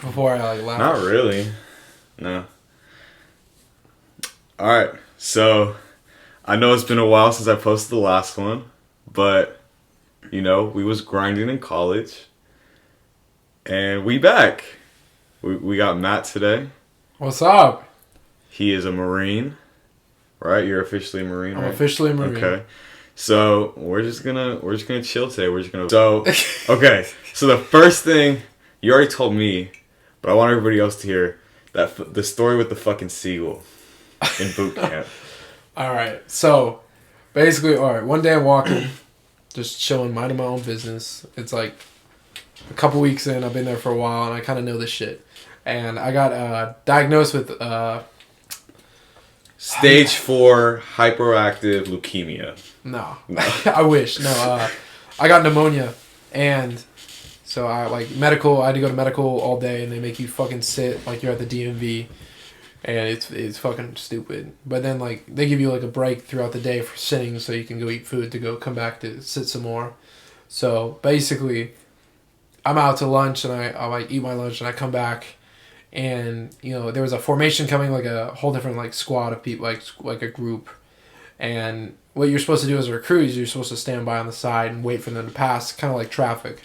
before I like laugh. Not really. No. Alright, so I know it's been a while since I posted the last one, but you know, we was grinding in college. And we back. We got Matt today. What's up? He is a Marine. Right? You're officially a Marine, I'm right? officially a Marine. Okay. So we're just gonna chill today. Okay. So the first thing you already told me, but I want everybody else to hear that the story with the fucking seagull in boot camp. Alright, so basically, one day I'm walking, just chilling, minding my own business. It's like a couple weeks in, I've been there for a while, and I kind of know this shit. And I got diagnosed with Stage 4 hyperactive leukemia. No. I wish. No, I got pneumonia, and so I had to go to medical all day, and they make you fucking sit like you're at the DMV, and it's fucking stupid. But then like they give you like a break throughout the day for sitting, so you can go eat food to go come back to sit some more. So basically, I'm out to lunch, and I like eat my lunch, and I come back. And, you know, there was a formation coming, like a whole different, like, squad of people, like a group. And what you're supposed to do as a recruit is you're supposed to stand by on the side and wait for them to pass, kind of like traffic.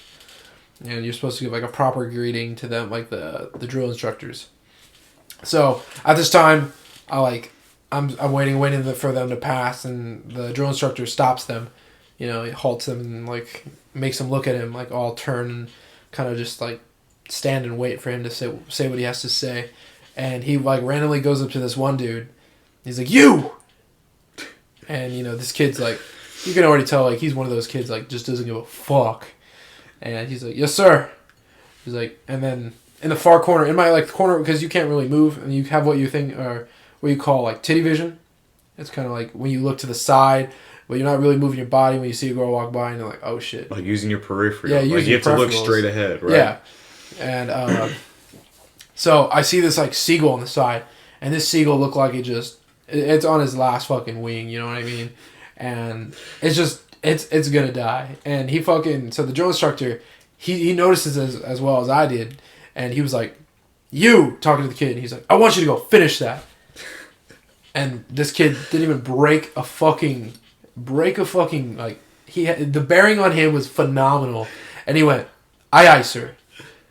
And you're supposed to give, like, a proper greeting to them, like the drill instructors. So, at this time, I'm waiting for them to pass, and the drill instructor stops them. You know, he halts them and, like, makes them look at him, like, all turn and kind of just, like, stand and wait for him to say what he has to say. And he like randomly goes up to this one dude. He's like, "You!" And you know, this kid's like, you can already tell like he's one of those kids like just doesn't give a fuck. And he's like, "Yes, sir." He's like, and then in the far corner, in my like corner, because you can't really move and you have what you think or what you call like titty vision. It's kind of like when you look to the side, but you're not really moving your body when you see a girl walk by and you're like, "Oh shit!" Like using your peripheral. Yeah, like you have to look straight ahead, right? Yeah. And so I see this like seagull on the side, and this seagull looked like it's on his last fucking wing, you know what I mean? And it's gonna die. And so the drill instructor, he notices as well as I did, and he was like, "You," talking to the kid, he's like, "I want you to go finish that." And this kid didn't even break a fucking like the bearing on him was phenomenal, and he went, "Aye, sir."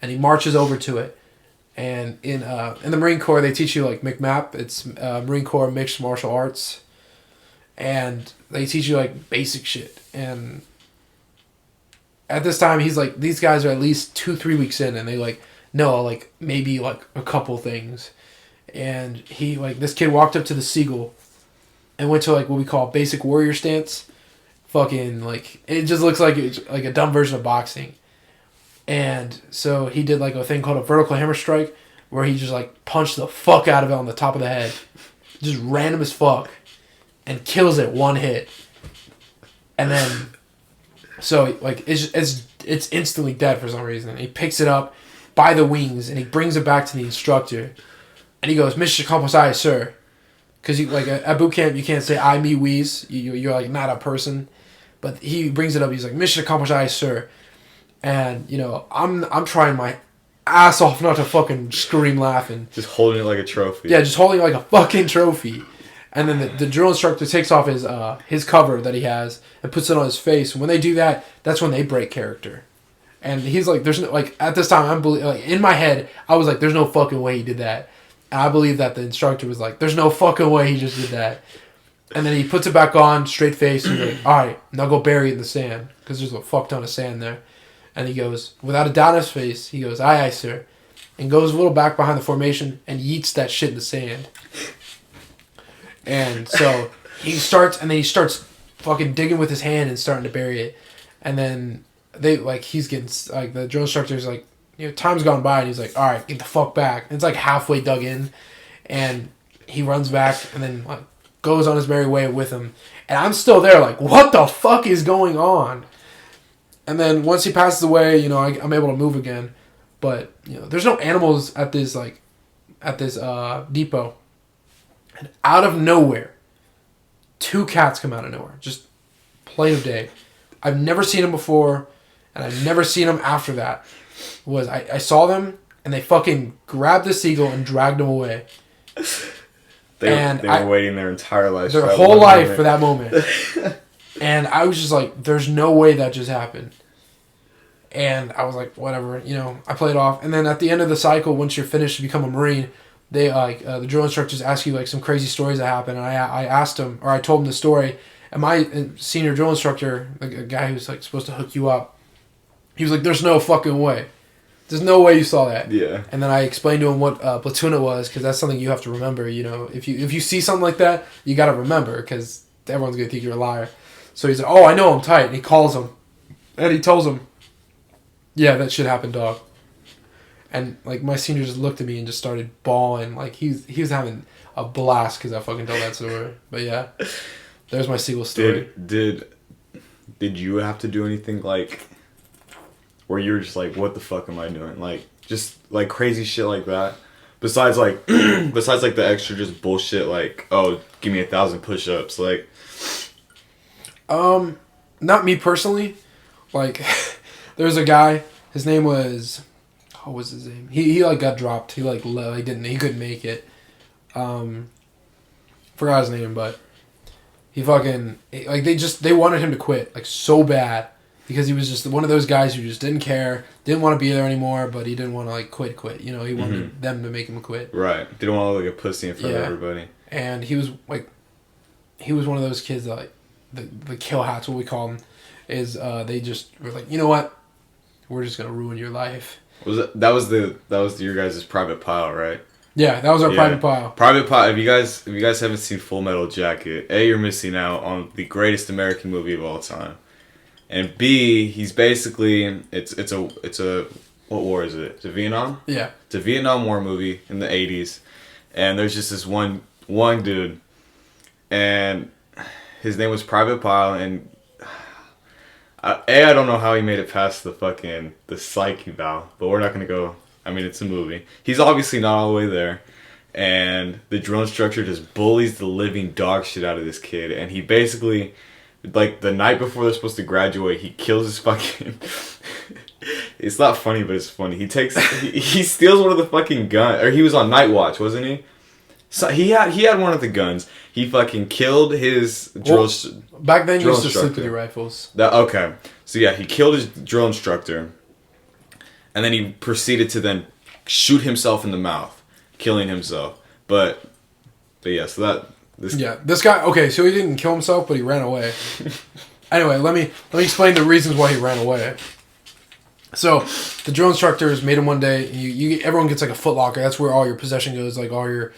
And he marches over to it. And in the Marine Corps, they teach you, like, MCMAP. It's Marine Corps Mixed Martial Arts. And they teach you, like, basic shit. And at this time, he's like, these guys are at least 2-3 weeks in. And they, like, know, like, maybe, like, a couple things. And he, like, this kid walked up to the seagull and went to, like, what we call basic warrior stance. Fucking, like, it just looks like it's, like, a dumb version of boxing. And so he did like a thing called a vertical hammer strike where he just like punched the fuck out of it on the top of the head. Just random as fuck. And kills it one hit. And then so like it's instantly dead for some reason. And he picks it up by the wings and he brings it back to the instructor. And he goes, "Mr. Composite, sir." Because like at boot camp you can't say "I, me, we's." You're like not a person. But he brings it up, he's like, "Mr. Composite, sir." And, you know, I'm trying my ass off not to fucking scream laughing. Just holding it like a trophy. Yeah, just holding it like a fucking trophy. And then the drill instructor takes off his cover that he has and puts it on his face. And when they do that, that's when they break character. And he's like, there's no, like, at this time, like, in my head, I was like, there's no fucking way he did that. And I believe that the instructor was like, there's no fucking way he just did that. And then he puts it back on, straight face, and he's like, "All right, now go bury it in the sand." Because there's a fuck ton of sand there. And he goes, without a doubt in his face, he goes, "Aye, sir." And goes a little back behind the formation and yeets that shit in the sand. And so he starts fucking digging with his hand and starting to bury it. And then he's getting, like, the drill instructor's like, you know, time's gone by and he's like, "All right, get the fuck back." And it's like halfway dug in. And he runs back and then like goes on his merry way with him. And I'm still there like, what the fuck is going on? And then once he passes away, you know, I'm able to move again. But, you know, there's no animals at this depot. And out of nowhere, 2 cats come out of nowhere. Just plain of day. I've never seen them before, and I've never seen them after that. I saw them, and they fucking grabbed the seagull and dragged him away. They were waiting their entire life. Their whole life for that moment. And I was just like, there's no way that just happened. And I was like, whatever, you know, I played off. And then at the end of the cycle, once you're finished to become a Marine, they the drill instructors ask you like some crazy stories that happen. And I asked him, or I told him the story. And my senior drill instructor, like a guy who's like supposed to hook you up, he was like, there's no fucking way. There's no way you saw that. Yeah. And then I explained to him what platoon it was, because that's something you have to remember. You know, if you see something like that, you got to remember, because everyone's gonna think you're a liar. So he's like, oh, I know I'm tight. And he calls him, and he tells him, yeah, that shit happened, dog. And like my senior just looked at me and just started bawling. Like he was having a blast because I fucking told that story. But yeah, there's my seagull story. Did you have to do anything like where you were just like, what the fuck am I doing? Like just like crazy shit like that. Besides like the extra just bullshit like, oh, give me 1,000 push-ups, like. Not me personally. Like, there was a guy. His name was, what was his name? He like got dropped. He like he couldn't make it. Forgot his name, but he fucking like they wanted him to quit like so bad because he was just one of those guys who just didn't care, didn't want to be there anymore, but he didn't want to like quit. You know, he wanted them to make him quit. Right. Didn't want to look like a pussy in front of everybody. And he was one of those kids that like. The kill hats, what we call them, is they just were like, you know what, we're just gonna ruin your life. That was your guys' private pile, right? Yeah, that was our private pile. Private pile. If you guys haven't seen Full Metal Jacket, A, you're missing out on the greatest American movie of all time, and B, he's basically it's a what war is it? Is it Vietnam? Yeah, it's a Vietnam War movie in the 80s, and there's just this one dude, and his name was Private Pile, and I don't know how he made it past the psych eval, but we're not gonna go. I mean, it's a movie. He's obviously not all the way there, and the drill instructor just bullies the living dog shit out of this kid, and he basically, like the night before they're supposed to graduate, he kills his fucking. It's not funny, but it's funny. He steals one of the fucking guns, or he was on night watch, wasn't he? So he had one of the guns. He fucking killed his drill. Back then, you used to sleep with your rifles. Okay, so yeah, he killed his drill instructor, and then he proceeded to then shoot himself in the mouth, killing himself. But yeah, so this guy. Okay, so he didn't kill himself, but he ran away. Anyway, let me explain the reasons why he ran away. So the drill instructors made him one day. Everyone gets like a Foot Locker. That's where all your possession goes, like all your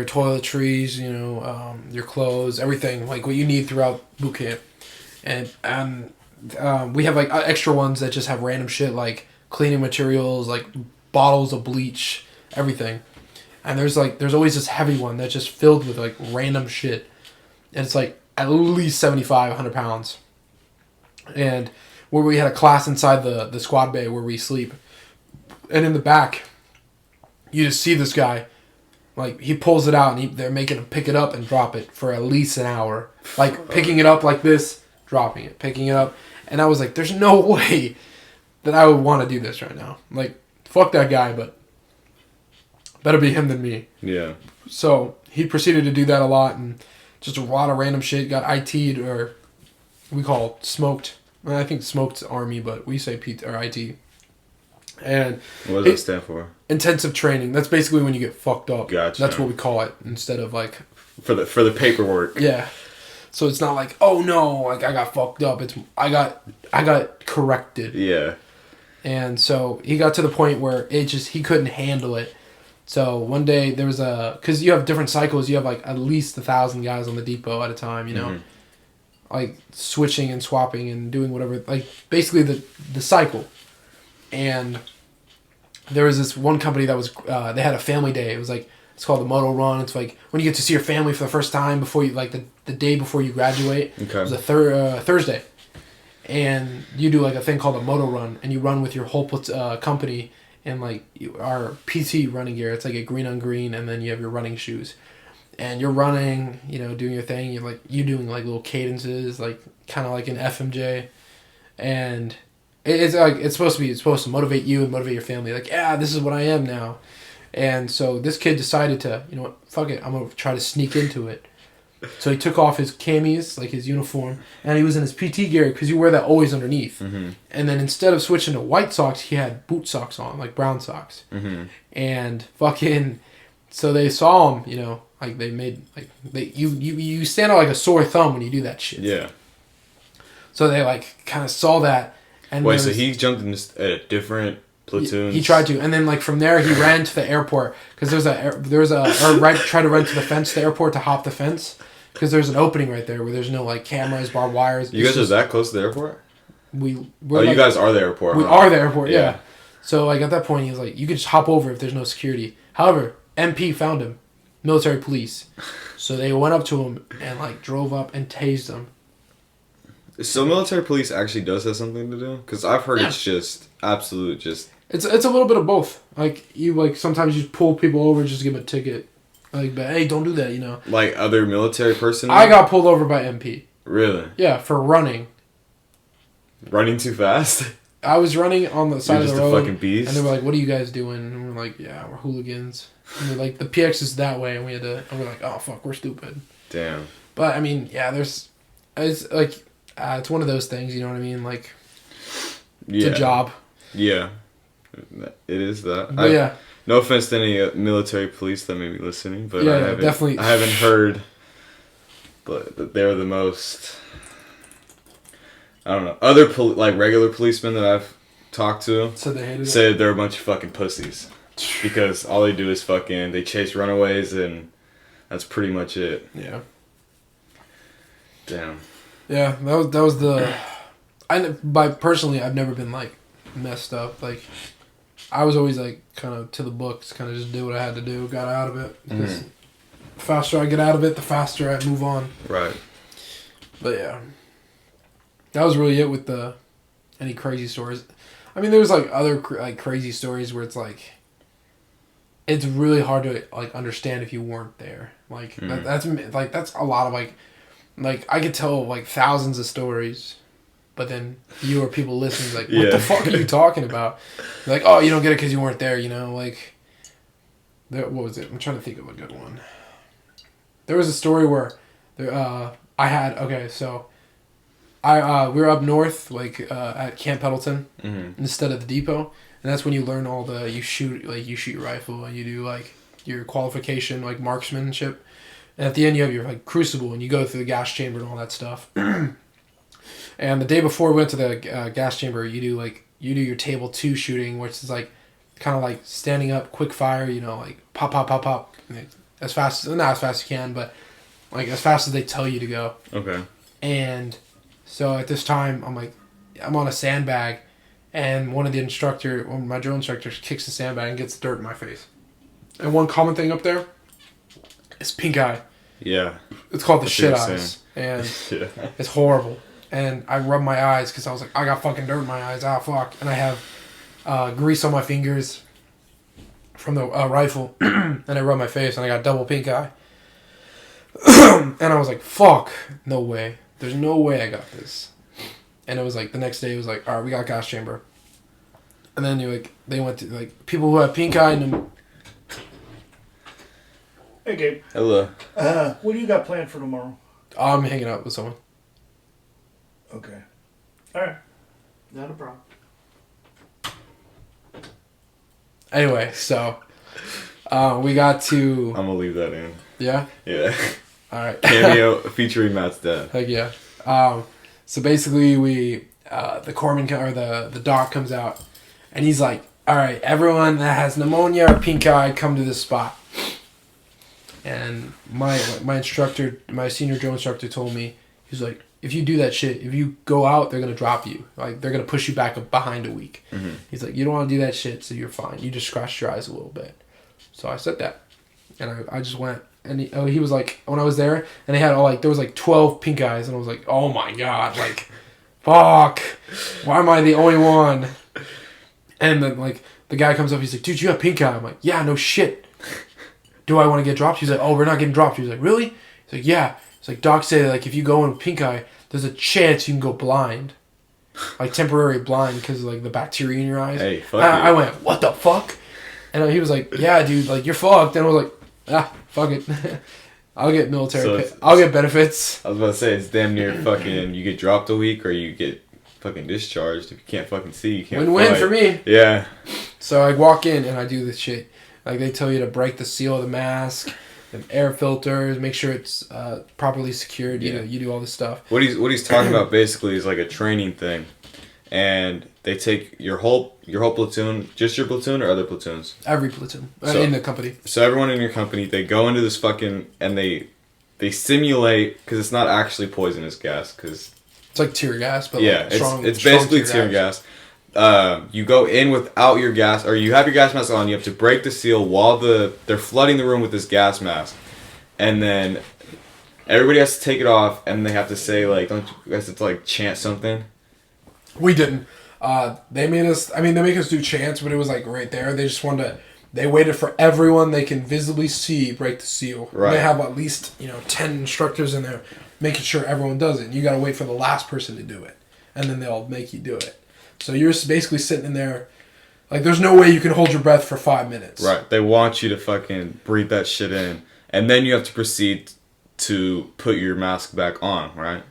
toiletries, you know, your clothes, everything, like what you need throughout boot camp. And we have like extra ones that just have random shit like cleaning materials, like bottles of bleach, everything. And there's always this heavy one that's just filled with like random shit. And it's like at least 75, 100 pounds. And where we had a class inside the squad bay where we sleep. And in the back, you just see this guy. Like, he pulls it out, and they're making him pick it up and drop it for at least an hour. Like, picking it up like this, dropping it, picking it up. And I was like, there's no way that I would want to do this right now. Like, fuck that guy, but better be him than me. Yeah. So, he proceeded to do that a lot, and just a lot of random shit. Got IT'd, or we call it smoked. Well, I think smoked's Army, but we say PT, or IT. And what does that stand for? Intensive training. That's basically when you get fucked up. Gotcha. That's what we call it instead of like for the paperwork. Yeah. So it's not like, oh no, like I got fucked up. It's I got corrected. Yeah. And so he got to the point where he couldn't handle it. So one day there was because you have different cycles. You have like at least 1,000 guys on the depot at a time. You know, like switching and swapping and doing whatever. Like basically the cycle. And there was this one company that was they had a family day. It was like, it's called the Moto Run. It's like when you get to see your family for the first time before you, like the day before you graduate. Okay. It was a Thursday, and you do like a thing called a Moto Run, and you run with your whole company in like our PT running gear. It's like a green on green, and then you have your running shoes, and you're running, you know, doing your thing. You're doing like little cadences, like kind of like an FMJ, and It's like it's supposed to motivate you and motivate your family. Like, yeah, this is what I am now. And so this kid decided to, you know what, fuck it, I'm gonna try to sneak into it. So he took off his camis, like his uniform, and he was in his PT gear because you wear that always underneath. Mm-hmm. And then instead of switching to white socks, he had boot socks on, like brown socks. Mm-hmm. And fucking, so they saw him, you know, like they made like you stand out like a sore thumb when you do that shit. Yeah. So they like kind of saw that. And wait, so he jumped in a different platoon? He tried to, and then like from there he ran to the airport because tried to run to the fence, the airport to hop the fence. Because there's an opening right there where there's no like cameras, barbed wires. You guys are that close to the airport? You guys are the airport. We are the airport, yeah. So like at that point he was like, you can just hop over if there's no security. However, MP found him, military police. So they went up to him and like drove up and tased him. So military police actually does have something to do? Because I've heard it's just absolute just. It's a little bit of both. Like you like sometimes you pull people over just to give them a ticket. Like, but hey, don't do that, you know. Like other military personnel? I got pulled over by MP. Really? Yeah, for running. Running too fast? I was running on the side of the road. You're just a fucking beast. And they were like, what are you guys doing? And we're like, yeah, we're hooligans. And they're like, the PX is that way. And we're like, oh, fuck, we're stupid. Damn. But, I mean, yeah, it's like, it's one of those things, you know what I mean? Like, it's a job. Yeah. It is that. But yeah. No offense to any military police that may be listening, but definitely. I haven't heard, but they're the most. I don't know. Other like regular policemen that I've talked to said they're a bunch of fucking pussies because all they do is they chase runaways and that's pretty much it. Yeah. Damn. Yeah, that was the. Personally, I've never been like messed up like. I was always like kind of to the books, kind of just do what I had to do, got out of it. Because the faster I get out of it, the faster I move on. Right. But yeah, that was really it with any crazy stories. I mean, there's like other like crazy stories where it's like it's really hard to like understand if you weren't there. Like that's a lot of like I could tell like thousands of stories. But then you or people listening like, what the fuck are you talking about? You're like, oh, you don't get it because you weren't there, you know? Like, what was it? I'm trying to think of a good one. There was a story where we were up north, like at Camp Pendleton, instead of the depot. And that's when you learn you shoot your rifle and you do like your qualification, like marksmanship. And at the end you have your like crucible and you go through the gas chamber and all that stuff. And the day before we went to the gas chamber, you do your table 2 shooting, which is like kind of like standing up, quick fire, you know, like pop, pop, pop, pop, not as fast as you can, but like as fast as they tell you to go. Okay. And so at this time, I'm on a sandbag, and one of my drill instructors kicks the sandbag and gets dirt in my face. And one common thing up there is pink eye. Yeah. It's called the shit eyes, and it's horrible. And I rubbed my eyes because I was like, I got fucking dirt in my eyes. Ah, fuck. And I have grease on my fingers from the rifle. And I rubbed my face and I got double pink eye. And I was like, fuck. No way. There's no way I got this. And it was like, the next day it was like, all right, we got gas chamber. And then they went to like, people who have pink eye and... Hey, Gabe. Hello. What do you got planned for tomorrow? I'm hanging out with someone. Okay. All right. Not a problem. Anyway, so we got to... I'm going to leave that in. Yeah? Yeah. All right. Cameo featuring Matt's dad. Heck yeah. So basically the corpsman or the doc comes out and he's like, all right, everyone that has pneumonia or pink eye, come to this spot. And my instructor, my senior drill instructor told me, he's like, if you do that shit, if you go out, they're going to drop you. Like, they're going to push you back up behind a week. Mm-hmm. He's like, you don't want to do that shit, so you're fine. You just scratched your eyes a little bit. So I said that. And I just went. And he was like, when I was there, and they had there was like 12 pink eyes. And I was like, oh my God, like, fuck. Why am I the only one? And then, like, the guy comes up, he's like, dude, you have pink eye. I'm like, yeah, no shit. Do I want to get dropped? He's like, oh, we're not getting dropped. He's like, really? He's like, yeah. It's like, docs say, like, if you go in with pink eye, there's a chance you can go blind. like temporary blind because like the bacteria in your eyes. Hey, fuck I went, what the fuck? And he was like, yeah, dude, like you're fucked. And I was like, fuck it. I'll get I'll get benefits. I was about to say, it's damn near fucking, you get dropped a week or you get fucking discharged. If you can't fucking see, you can't Win-win fight. for me. Yeah. So I walk in and I do this shit. Like they tell you to break the seal of the mask, the air filters, make sure it's properly secured. Yeah. You do all this stuff. What he's talking about basically is like a training thing. And they take your whole platoon, just your platoon or other platoons? Every platoon So- in the company. So everyone in your company, they go into this fucking, and they simulate, because it's not actually poisonous gas, because... It's like tear gas, but yeah, like strong, it's strong basically tear gas. You go in without your gas, or you have your gas mask on, you have to break the seal while they're flooding the room with this gas mask. And then everybody has to take it off, and they have to say, like, don't you guys have to, like, chant something? We didn't. They made us. I mean, they make us do chants, but it was like right there. They just wanted to. They waited for everyone they can visibly see break the seal. Right. They have at least 10 instructors in there making sure everyone does it. And you got to wait for the last person to do it, and then they'll make you do it. So you're basically sitting in there, like there's no way you can hold your breath for 5 minutes. Right. They want you to fucking breathe that shit in, and then you have to proceed to put your mask back on. Right.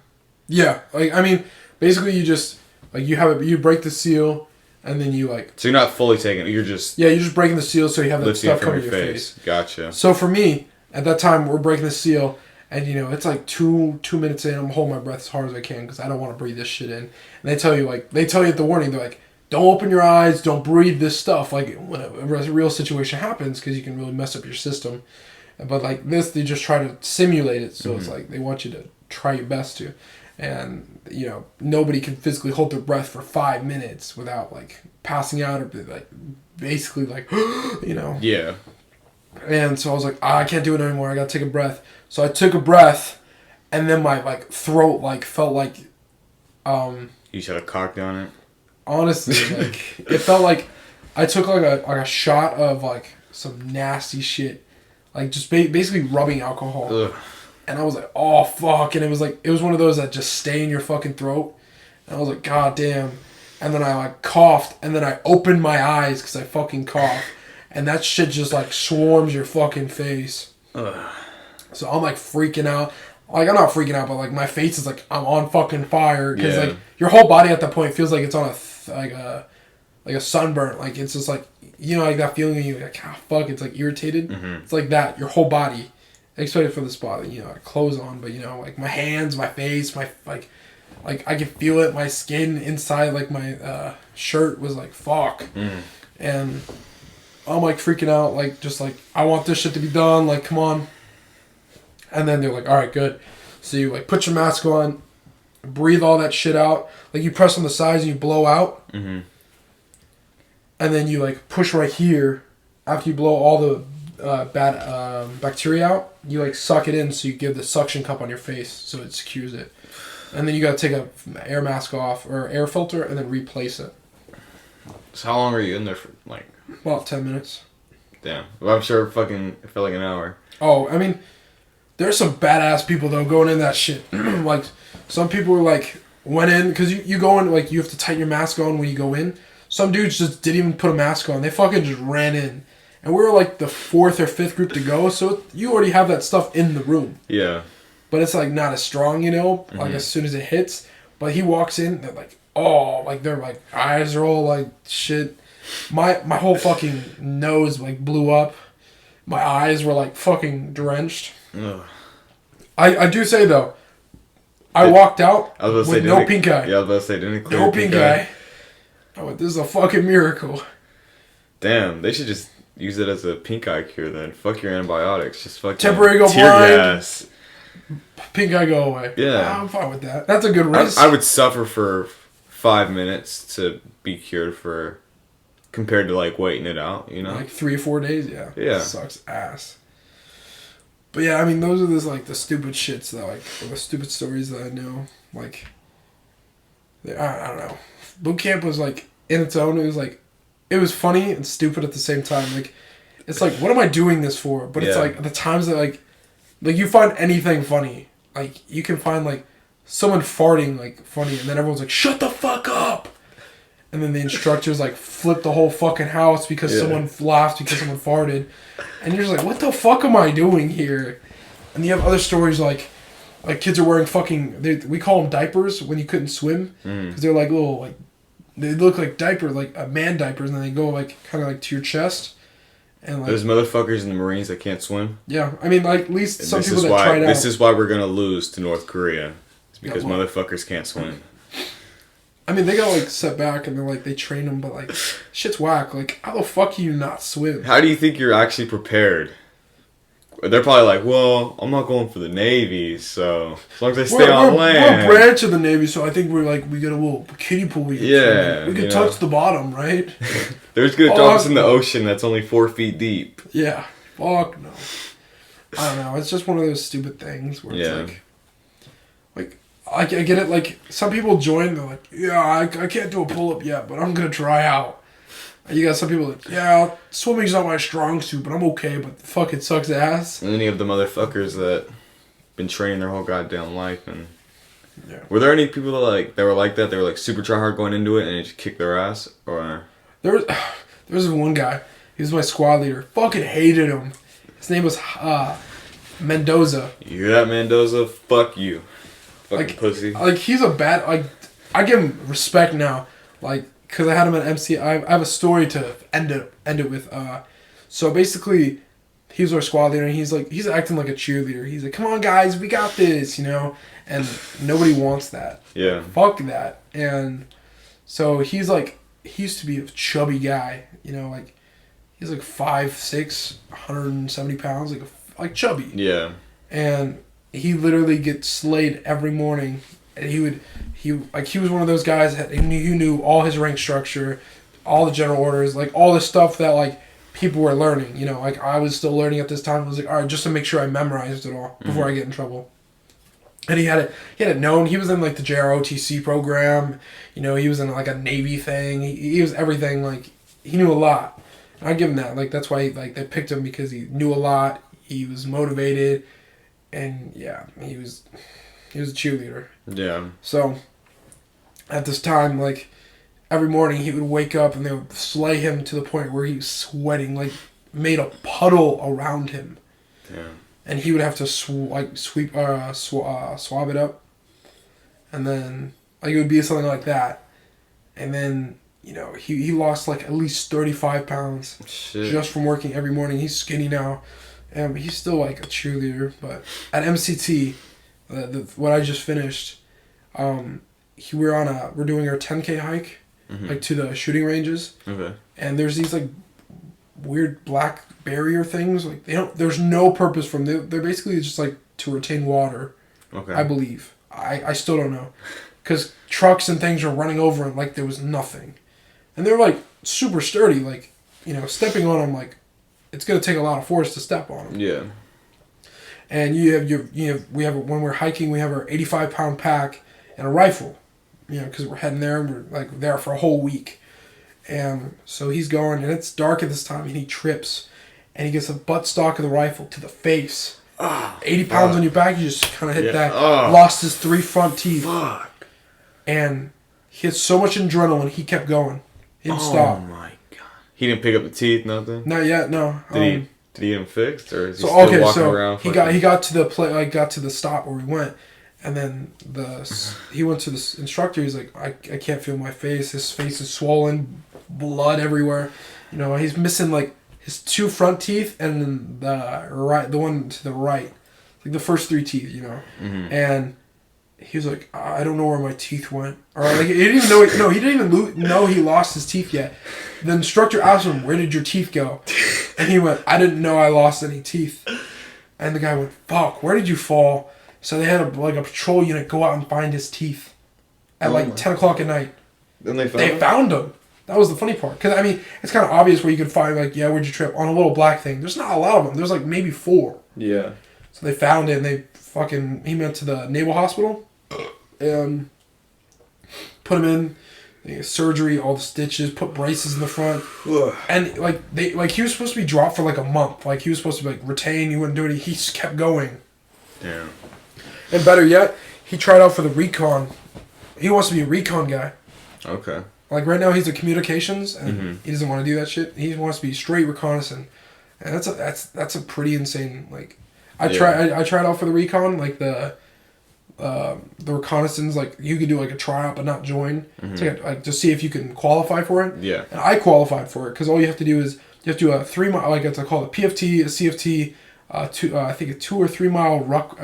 Yeah. Like I mean, basically you just. Like you break the seal, and then you like. So you're not fully taking it. You're just. Yeah, you're just breaking the seal, so you have that lifting stuff it from coming to your face. Gotcha. So for me, at that time, we're breaking the seal, and it's like two minutes in. I'm holding my breath as hard as I can because I don't want to breathe this shit in. And they tell you at the warning, they're like, don't open your eyes, don't breathe this stuff. Like when a real situation happens, because you can really mess up your system. But like this, they just try to simulate it, so it's like they want you to try your best to. And nobody can physically hold their breath for 5 minutes without like passing out or like basically like Yeah. And so I was like, I can't do it anymore. I gotta take a breath. So I took a breath, and then my like throat like felt like You should have cocked on it. honestly like it felt like I took like a shot of like some nasty shit, like just basically rubbing alcohol. Ugh. And I was like, oh, fuck. And it was one of those that just stay in your fucking throat. And I was like, god damn. And then I like coughed. And then I opened my eyes because I fucking coughed. And that shit just like swarms your fucking face. Ugh. So I'm like freaking out. Like I'm not freaking out, but like my face is like I'm on fucking fire. Because like your whole body at that point feels like it's on a sunburn. Like it's just like, like that feeling when you're like, fuck, it's like irritated. Mm-hmm. It's like that. Your whole body. Except for the spot, clothes on, but like my hands, my face, my like I could feel it. My skin inside, like my shirt was like fuck, and I'm like freaking out, like just like I want this shit to be done, like come on. And then they're like, all right, good. So you like put your mask on, breathe all that shit out, like you press on the sides and you blow out, and then you like push right here after you blow all the bad bacteria out. You like suck it in, so you give the suction cup on your face so it secures it, and then you gotta take a air mask off or air filter and then replace it. So how long are you in there for? Like About 10 minutes. Damn. Well, I'm sure it felt like an hour. Oh, I mean, there's some badass people though going in that shit. Like some people were like went in because you go in like you have to tighten your mask on when you go in. Some dudes just didn't even put a mask on. They fucking just ran in. And we were like the 4th or 5th group to go, so you already have that stuff in the room. Yeah. But it's like not as strong, like as soon as it hits. But he walks in, they're like, oh, like their like eyes are all like shit. My whole fucking nose like blew up. My eyes were like fucking drenched. Ugh. I do say though, I walked out with no pink eye. Yeah, I was about to say, didn't it clear no pink eye. I went, this is a fucking miracle. Damn, they should just use it as a pink eye cure then. Fuck your antibiotics. Just fucking temporary go blind. Gas. Pink eye go away. Yeah. I'm fine with that. That's a good risk. I would suffer for 5 minutes to be cured compared to like waiting it out, Like 3 or 4 days, yeah. Yeah. Sucks ass. But yeah, I mean those are like the stupid shits that like or the stupid stories that I know. Like I don't know. Boot camp was like in its own, it was funny and stupid at the same time. Like, it's like, what am I doing this for? But it's like, the times that, like you find anything funny. Like, you can find, like, someone farting like funny, and then everyone's like, "Shut the fuck up!" And then the instructors like flip the whole fucking house because someone laughed because someone farted, and you're just like, "What the fuck am I doing here?" And you have other stories like kids are wearing fucking we call them diapers when you couldn't swim because they're like little like they look like diapers like man diapers, and then they go like kind of like to your chest. And like, there's motherfuckers in the Marines that can't swim. Yeah, I mean, like at least some people that tried out. This is why we're gonna lose to North Korea. It's because motherfuckers can't swim. I mean, they got like set back and they're like they train them, but like shit's whack. Like, how the fuck can you not swim? How do you think you're actually prepared? They're probably like, well, I'm not going for the Navy, so as long as I stay on land. We're a branch of the Navy, so I think we got a little kiddie pool we can touch the bottom, right? They're just gonna drop us in the ocean that's only 4 feet deep. Yeah, fuck no. I don't know. It's just one of those stupid things where it's like I get it. Like some people join, they're like, yeah, I can't do a pull up yet, but I'm gonna try out. And you got some people like, yeah, swimming's not my strong suit, but I'm okay, but fuck, it sucks ass. And then you have the motherfuckers that been training their whole goddamn life. And were there any people that were like that? They were like super try hard going into it and it just kicked their ass, or there was this one guy. He was my squad leader. Fucking hated him. His name was Mendoza. You hear that, Mendoza? Fuck you, fucking pussy. Like he's a bad. Like I give him respect now. Like. Because I had him at MC, I have a story to end it with. So basically, he was our squad leader, and he's acting like a cheerleader. He's like, "Come on, guys, we got this," And nobody wants that. Yeah. Fuck that. And so he used to be a chubby guy. Like he's like 5'6", 170 pounds, like chubby. Yeah. And he literally gets slayed every morning. And he was one of those guys that he knew all his rank structure, all the general orders, like all the stuff that like people were learning. Like I was still learning at this time. I was like, all right, just to make sure I memorized it all before I get in trouble. And he had it known. He was in like the JROTC program. He was in like a Navy thing. He was everything. Like he knew a lot. And I give him that. Like that's why they picked him because he knew a lot. He was motivated, and he was a cheerleader. Yeah. So, at this time, like, every morning he would wake up and they would slay him to the point where he was sweating, like, made a puddle around him. Yeah. And he would have to swab it up. And then, like, it would be something like that. And then, he lost, like, at least 35 pounds. Shit. Just from working every morning. He's skinny now. And he's still, like, a cheerleader. But at MCT... what I just finished, we're doing our 10K hike, like to the shooting ranges. Okay. And there's these like weird black barrier things. Like there's no purpose from them. They're basically just like to retain water. Okay. I believe. I still don't know, because trucks and things are running over them like there was nothing, and they're like super sturdy. Like stepping on them, like it's gonna take a lot of force to step on them. Yeah. And we have when we're hiking, we have our 85-pound pack and a rifle, because we're heading there and we're like there for a whole week. And so he's going, and it's dark at this time, and he trips, and he gets a buttstock of the rifle to the face. 80 pounds on your back, you just kind of hit that. Lost his 3 front teeth. Fuck. And he had so much adrenaline, he kept going. He didn't stop. Oh my god. He didn't pick up the teeth, nothing? Not yet, no. Did he get him fixed, or is he still walking around? He got to the got to the stop where we went, and then he went to the instructor. He's like, I can't feel my face. His face is swollen, blood everywhere. He's missing like his 2 front teeth and then the one to the right, like the first 3 teeth. And he was like, I don't know where my teeth went, or like he didn't even know. No, he didn't even know he lost his teeth yet. The instructor asked him, "Where did your teeth go?" And he went, "I didn't know I lost any teeth." And the guy went, "Fuck, where did you fall?" So they had a patrol unit go out and find his teeth at 10 o'clock at night. Then they found him. That was the funny part, because I mean, it's kind of obvious where you could find where'd you trip on a little black thing. There's not a lot of them. There's like maybe 4. Yeah. So they found it, and he went to the Naval Hospital and put him in. Surgery, all the stitches, put braces in the front, and he was supposed to be dropped for like a month. Like he was supposed to be retained. He wouldn't do it. He just kept going. Yeah. And better yet, he tried out for the recon. He wants to be a recon guy. Okay. Like right now, he's a communications, and Mhm. he doesn't want to do that shit. He wants to be straight reconnaissance, and that's a pretty insane. Like, I tried out for the recon, like the reconnaissance. Like you could do like a tryout but not join, to like to see if you can qualify for it. Yeah. And I qualified for it because all you have to do is you have to do a 3 mile, like it's called a PFT, a CFT, I think a 2 or 3 mile ruck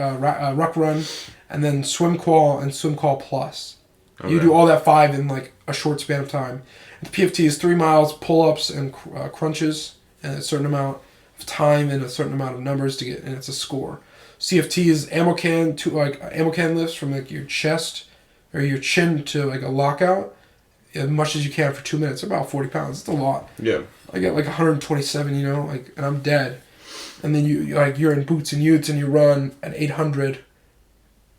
run, and then swim qual and swim qual plus. Okay. You do all that 5 in like a short span of time. And the PFT is 3 miles, pull-ups and crunches, and a certain amount of time and a certain amount of numbers to get, and it's a score. CFT is ammo can lifts from like your chest or your chin to like a lockout, as much as you can for 2 minutes. About 40 pounds. It's a lot. Yeah. I get like 127, you know, like, and I'm dead. And then you're in boots and utes and you run at 800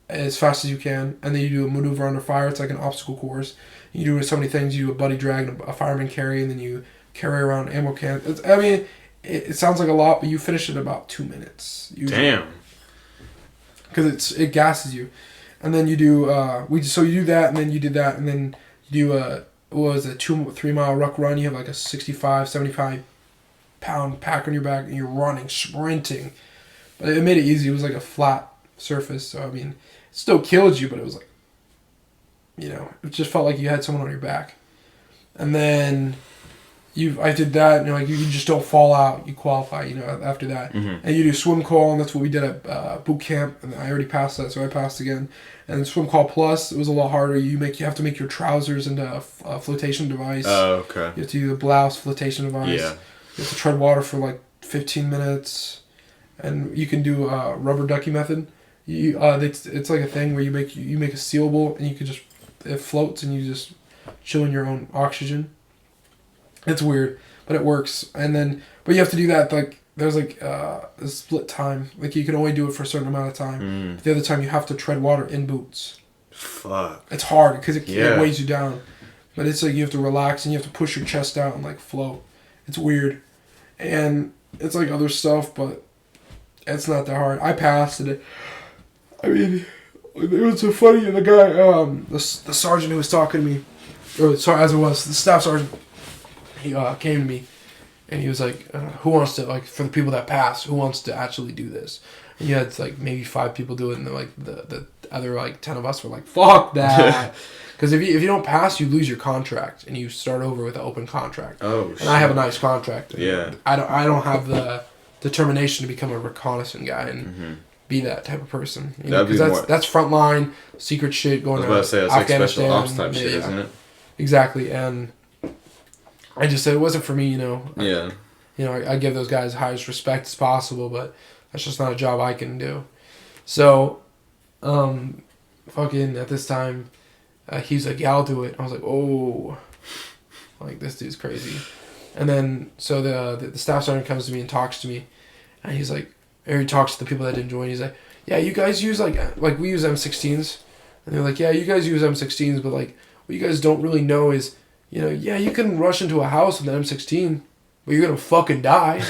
as fast as you can, and then you do a maneuver under fire. It's like an obstacle course. You do so many things. You do a buddy drag and a fireman carry, and then you carry around ammo can. It sounds like a lot, but you finish it in about 2 minutes. Usually. Damn. Because it gasses you, and then you do you do that, and then you did that, and then you do a 2-3 mile ruck run. You have like a 65, 75 pound pack on your back, and you're running, sprinting. But it made it easy. It was like a flat surface, so I mean, it still killed you, but it was like, you know, it just felt like you had someone on your back. And then I did that, and like you just don't fall out. You qualify, you know, after that. Mm-hmm. And you do swim call, and that's what we did at boot camp. And I already passed that, so I passed again. And then swim call plus, it was a lot harder. You have to make your trousers into a flotation device. Oh, okay. You have to do the blouse flotation device. Yeah. You have to tread water for like 15 minutes, and you can do rubber ducky method. It's like a thing where you make a sealable, and it floats, and you just chill in your own oxygen. It's weird, but it works. And then, but you have to do that, like, there's like a split time. Like, you can only do it for a certain amount of time. The other time, you have to tread water in boots. Fuck. It's hard, because it weighs you down. But it's like, you have to relax, and you have to push your chest out and, like, float. It's weird. And it's like other stuff, but it's not that hard. I passed it. I mean, it was so funny. The guy, the sergeant who was talking to me, or sorry, as it was, the staff sergeant, he came to me, and he was like, who wants to, like, for the people that pass, who wants to actually do this? And you had, like, maybe 5 people do it, and like the other, like, 10 of us were like, fuck that. Because if you don't pass, you lose your contract, and you start over with an open contract. Oh, shit. And I have a nice contract. Yeah. I don't have the determination to become a reconnaissance guy and be that type of person. Because that's frontline, secret shit going on. I was about to say, it's like special ops type shit, isn't it? Exactly, and I just said it wasn't for me, you know. Yeah. I give those guys the highest respect as possible, but that's just not a job I can do. So, fucking at this time, he's like, yeah, I'll do it. I was like, oh, like, this dude's crazy. And then, so the staff sergeant comes to me and talks to me, and he's like, or he talks to the people that didn't join. He's like, yeah, you guys use like we use M16s, and they're like, yeah, you guys use M16s, but like what you guys don't really know is, you know, yeah, you can rush into a house with an M16, but you're gonna fucking die.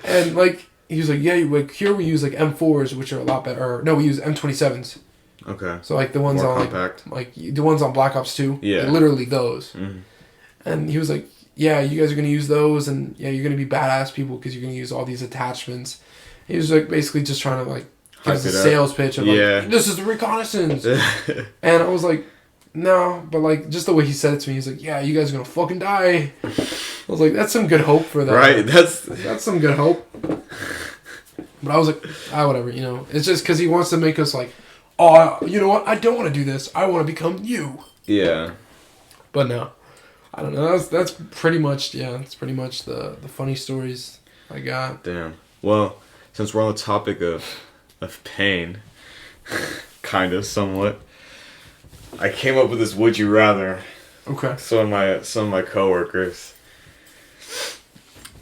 And like he was like, yeah, like here we use like M4s, which are a lot better. Or no, we use M27s. Okay. So like the ones more on compact. like the ones on Black Ops 2. Yeah. Literally those. Mm-hmm. And he was like, yeah, you guys are gonna use those, and yeah, you're gonna be badass people because you're gonna use all these attachments. He was like basically just trying to like give us a sales pitch of like, this is the reconnaissance. And I was like, no, but like just the way he said it to me, he's like, yeah, you guys are gonna fucking die. I was like, that's some good hope for that. Right, that's some good hope. But I was like, whatever, you know. It's just because he wants to make us like, oh, you know what? I don't want to do this. I want to become you. Yeah. But no, I don't know. That's pretty much That's pretty much the funny stories I got. Damn. Well, since we're on the topic of pain, kind of, somewhat, I came up with this would you rather. Okay. Some of my coworkers.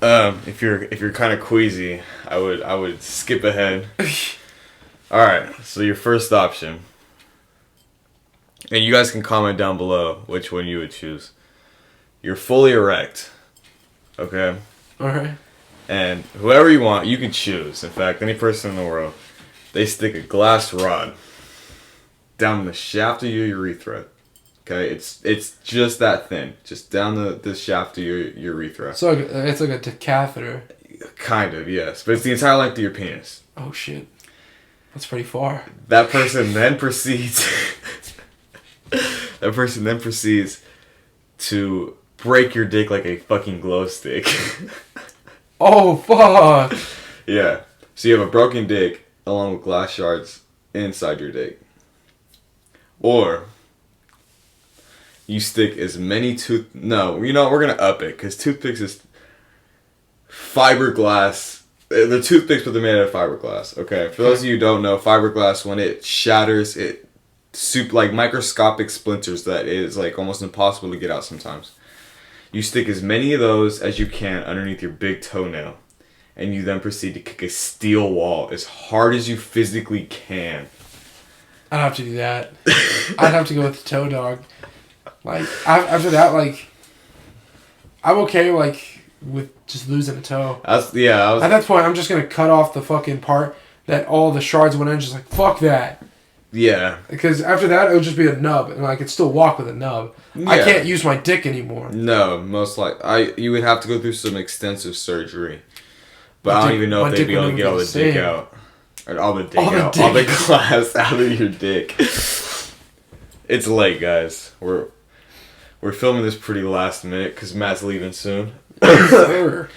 If you're kind of queasy, I would skip ahead. All right. So your first option, and you guys can comment down below which one you would choose. You're fully erect. Okay. All right. And whoever you want, you can choose. In fact, any person in the world, they stick a glass rod down the shaft of your urethra. Okay, it's just that thin, just down the shaft of your urethra. So it's like a catheter. Kind of, yes, but it's the entire length of your penis. Oh shit, that's pretty far. That person then proceeds. That person then proceeds to break your dick like a fucking glow stick. Oh fuck. Yeah, so you have a broken dick along with glass shards inside your dick, or you stick as many No, you know what, we're gonna up it because toothpicks is fiberglass. They're toothpicks, but they're made out of fiberglass. Okay, for those of you who don't know, fiberglass, when it shatters, like microscopic splinters that is like almost impossible to get out sometimes. You stick as many of those as you can underneath your big toenail, and you then proceed to kick a steel wall as hard as you physically can. I'd have to do that. I'd have to go with the toe dog. Like, after that, like, I'm okay, like, with just losing a toe. At that point, I'm just going to cut off the fucking part that all the shards went in, just like, fuck that. Yeah. Because after that, it would just be a nub, and I could still walk with a nub. Yeah. I can't use my dick anymore. No, most likely. You would have to go through some extensive surgery. But I don't even know if they'd be able to get all the dick out. Or all the glass out of your dick. It's late, guys. We're filming this pretty last minute because Matt's leaving soon. Sure.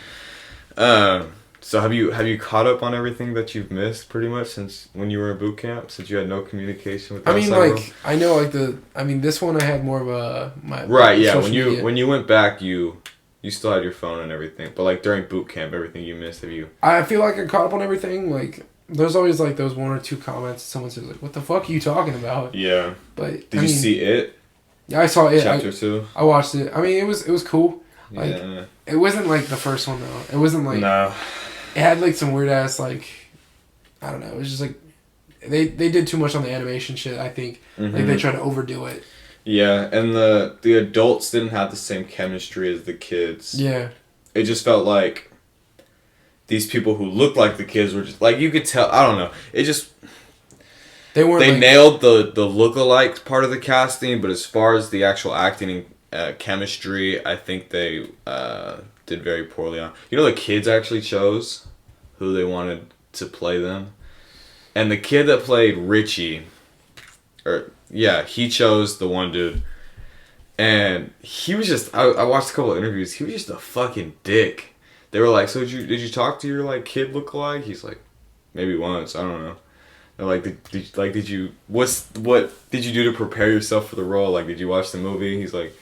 So have you caught up on everything that you've missed pretty much since when you were in boot camp? Since you had no communication with the outside world? I know this one I had more of a when you went back you still had your phone and everything, but like during boot camp, everything you missed, I feel like I caught up on everything. Like there's always like those one or two comments someone says like, "What the fuck are you talking about?" Yeah. But did you see it? Yeah, I saw it. Chapter 2. I watched it. I mean, it was cool. Like, yeah. It wasn't like the first one though. It wasn't like no. It had like some weird ass like, I don't know. It was just like they did too much on the animation shit. I think like they tried to overdo it. Yeah, and the adults didn't have the same chemistry as the kids. Yeah. It just felt like these people who looked like the kids were just like, you could tell. I don't know. It just they nailed the look-alike part of the casting, but as far as the actual acting and chemistry, I think they did very poorly on. You know, the kids actually chose who they wanted to play them, and the kid that played Richie, he chose the one dude, and he was just. I watched a couple of interviews. He was just a fucking dick. They were like, "So did you talk to your like kid lookalike?" He's like, "Maybe once. I don't know." They're like, what did you do to prepare yourself for the role? Like, did you watch the movie? He's like,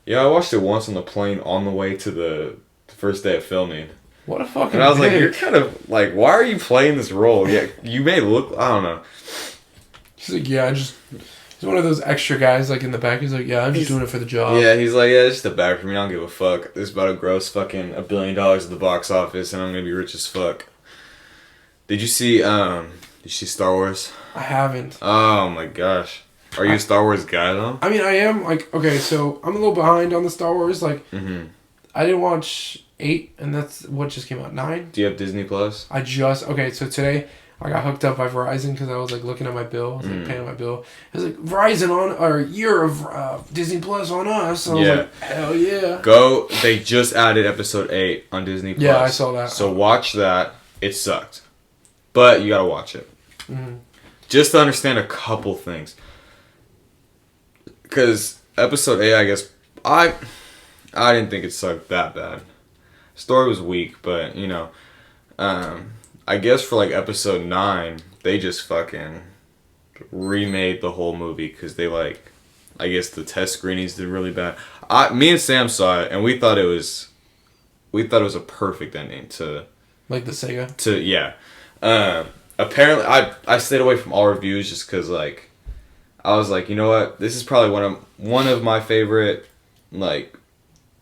"Yeah, I watched it once on the plane on the way to the first day of filming." What a fucking. And I was like, "You're kind of like, why are you playing this role? Yeah, you may look. I don't know." He's like, "Yeah, he's one of those extra guys like in the back. He's like, "Yeah, I'm just doing it for the job." Yeah, he's like, "Yeah, it's just a bag for me. I don't give a fuck. This is about to gross fucking $1 billion at the box office, and I'm gonna be rich as fuck." Did you see Star Wars? I haven't. Oh my gosh. Are you a Star Wars guy though? I mean, I am. Like, okay, so I'm a little behind on the Star Wars. Like, I didn't watch 8, and that's what just came out. 9. Do you have Disney Plus? Okay, so today I got hooked up by Verizon because I was like looking at my bill. I was like paying my bill. I was like, Verizon year of Disney Plus on us. So I was like, hell yeah. Go. They just added episode 8 on Disney Plus. Yeah, I saw that. So watch that. It sucked, but you gotta watch it. Just to understand a couple things. Because episode 8, I guess, I didn't think it sucked that bad. Story was weak, but, you know, I guess for, like, episode 9, they just fucking remade the whole movie because they, like, I guess the test screenings did really bad. Me and Sam saw it, and we thought it was a perfect ending to... Like the Sega? Apparently, I stayed away from all reviews just because, like, I was like, you know what? This is probably one of my favorite, like,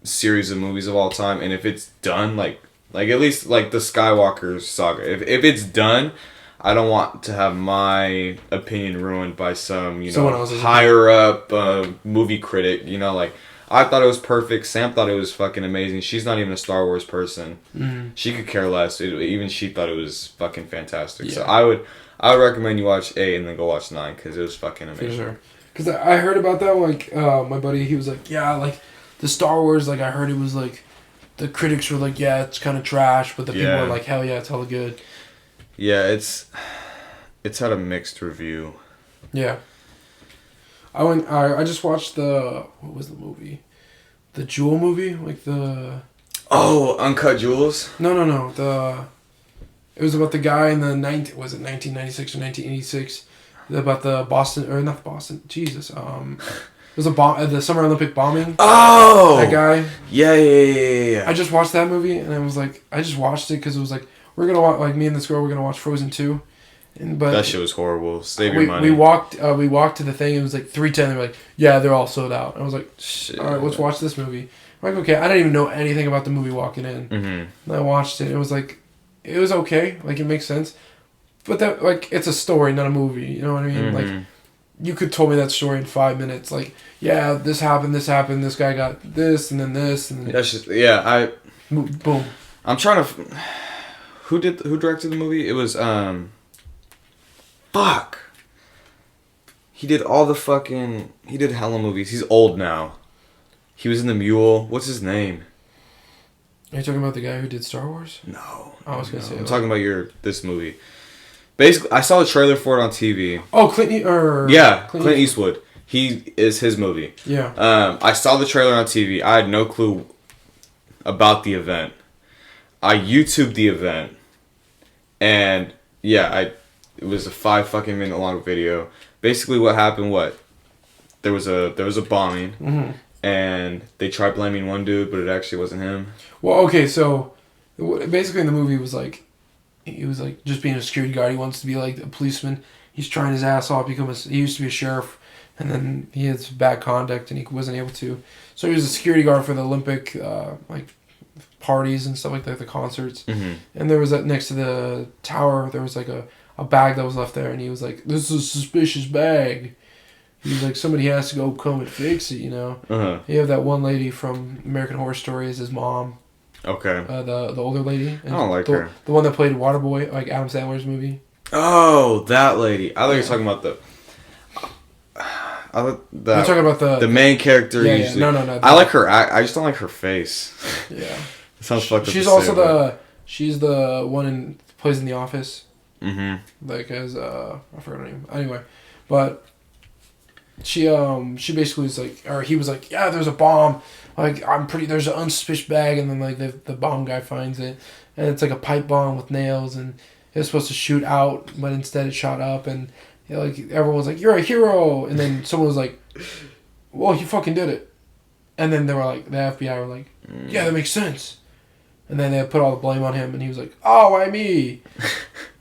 series of movies of all time. And if it's done, like at least, like, the Skywalker saga. If it's done, I don't want to have my opinion ruined by some, higher up movie critic. You know, like, I thought it was perfect. Sam thought it was fucking amazing. She's not even a Star Wars person. Mm-hmm. She could care less. Even she thought it was fucking fantastic. Yeah. So I would recommend you watch 8 and then go watch 9 because it was fucking amazing. For sure. Because I heard about that, like, my buddy, he was like, yeah, like, the Star Wars, like, I heard it was, like, the critics were like, yeah, it's kind of trash, but the people were like, hell yeah, it's hella good. Yeah, it's had a mixed review. Yeah. I just watched what was the movie? The Jewel movie? Like the... Oh, Uncut Jewels? No. It was about the guy in the 1996 or 1986. About the Boston, or not Boston, Jesus. It was the Summer Olympic bombing. Oh! That guy. Yeah. I just watched that movie, and I was like, I just watched it because it was like, we're going to watch, like, me and this girl, we're going to watch Frozen 2. But that shit was horrible. Save your money. We walked to the thing. It was like 3:10. They were like, "Yeah, they're all sold out." And I was like, shit. "All right, let's watch this movie." I'm like, okay, I didn't even know anything about the movie walking in. Mm-hmm. And I watched it. It was like, it was okay. Like, it makes sense, but that, like, it's a story, not a movie. You know what I mean? Mm-hmm. Like, you could told me that story in 5 minutes. Like, yeah, this happened. This guy got this, and then this, and then that's just boom. I'm trying to. Who directed the movie? It was Fuck. He did hella movies. He's old now. He was in The Mule. What's his name? Are you talking about the guy who did Star Wars? No. I was gonna say. I'm talking about this movie. Basically, I saw the trailer for it on TV. Oh, Clint Eastwood. He is his movie. Yeah. I saw the trailer on TV. I had no clue about the event. I YouTubed the event, and it was a 5 fucking minute long video. Basically, what happened? There was a bombing, mm-hmm. and they tried blaming one dude, but it actually wasn't him. Well, okay, so basically in the movie he was like just being a security guard. He wants to be like a policeman. He's trying his ass off. He used to be a sheriff, and then he had some bad conduct, and he wasn't able to. So he was a security guard for the Olympic like parties and stuff like that, the concerts. Mm-hmm. And there was next to the tower, there was like a bag that was left there, and he was like, "This is a suspicious bag." He was like, "Somebody has to go come and fix it," you know. Uh-huh. You have that one lady from American Horror Story as his mom. Okay. The older lady. I don't like her. The one that played Waterboy, like Adam Sandler's movie. Oh, that lady. I thought you were talking about You're talking about the main character. Yeah, usually. No. I like her. I just don't like her face. Yeah. It sounds fucked up. She's also she's the one plays in The Office. Mm-hmm. Like as I forgot her name. Anyway, but she basically was like, or he was like, yeah, there's a bomb. Like there's an unsuspicious bag, and then like the bomb guy finds it, and it's like a pipe bomb with nails, and it was supposed to shoot out, but instead it shot up, and like everyone was like, you're a hero, and then someone was like, well, he fucking did it, and then they were like, the FBI were like, yeah, that makes sense. And then they put all the blame on him, and he was like, "Oh, why me?"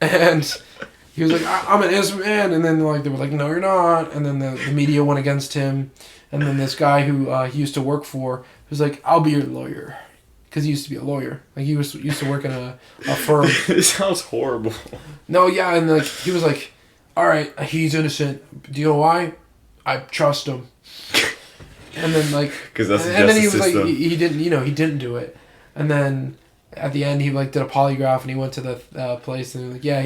And he was like, "I'm an innocent man." And then like they were like, "No, you're not." And then the media went against him. And then this guy who he used to work for was like, "I'll be your lawyer," because he used to be a lawyer. Like he used to work in a firm. It sounds horrible. No, yeah, and like he was like, "All right, he's innocent. Do you know why? I trust him." And then like, because that's the and then he was system. like, he didn't do it. And then at the end, he like did a polygraph, and he went to the place, and like, yeah,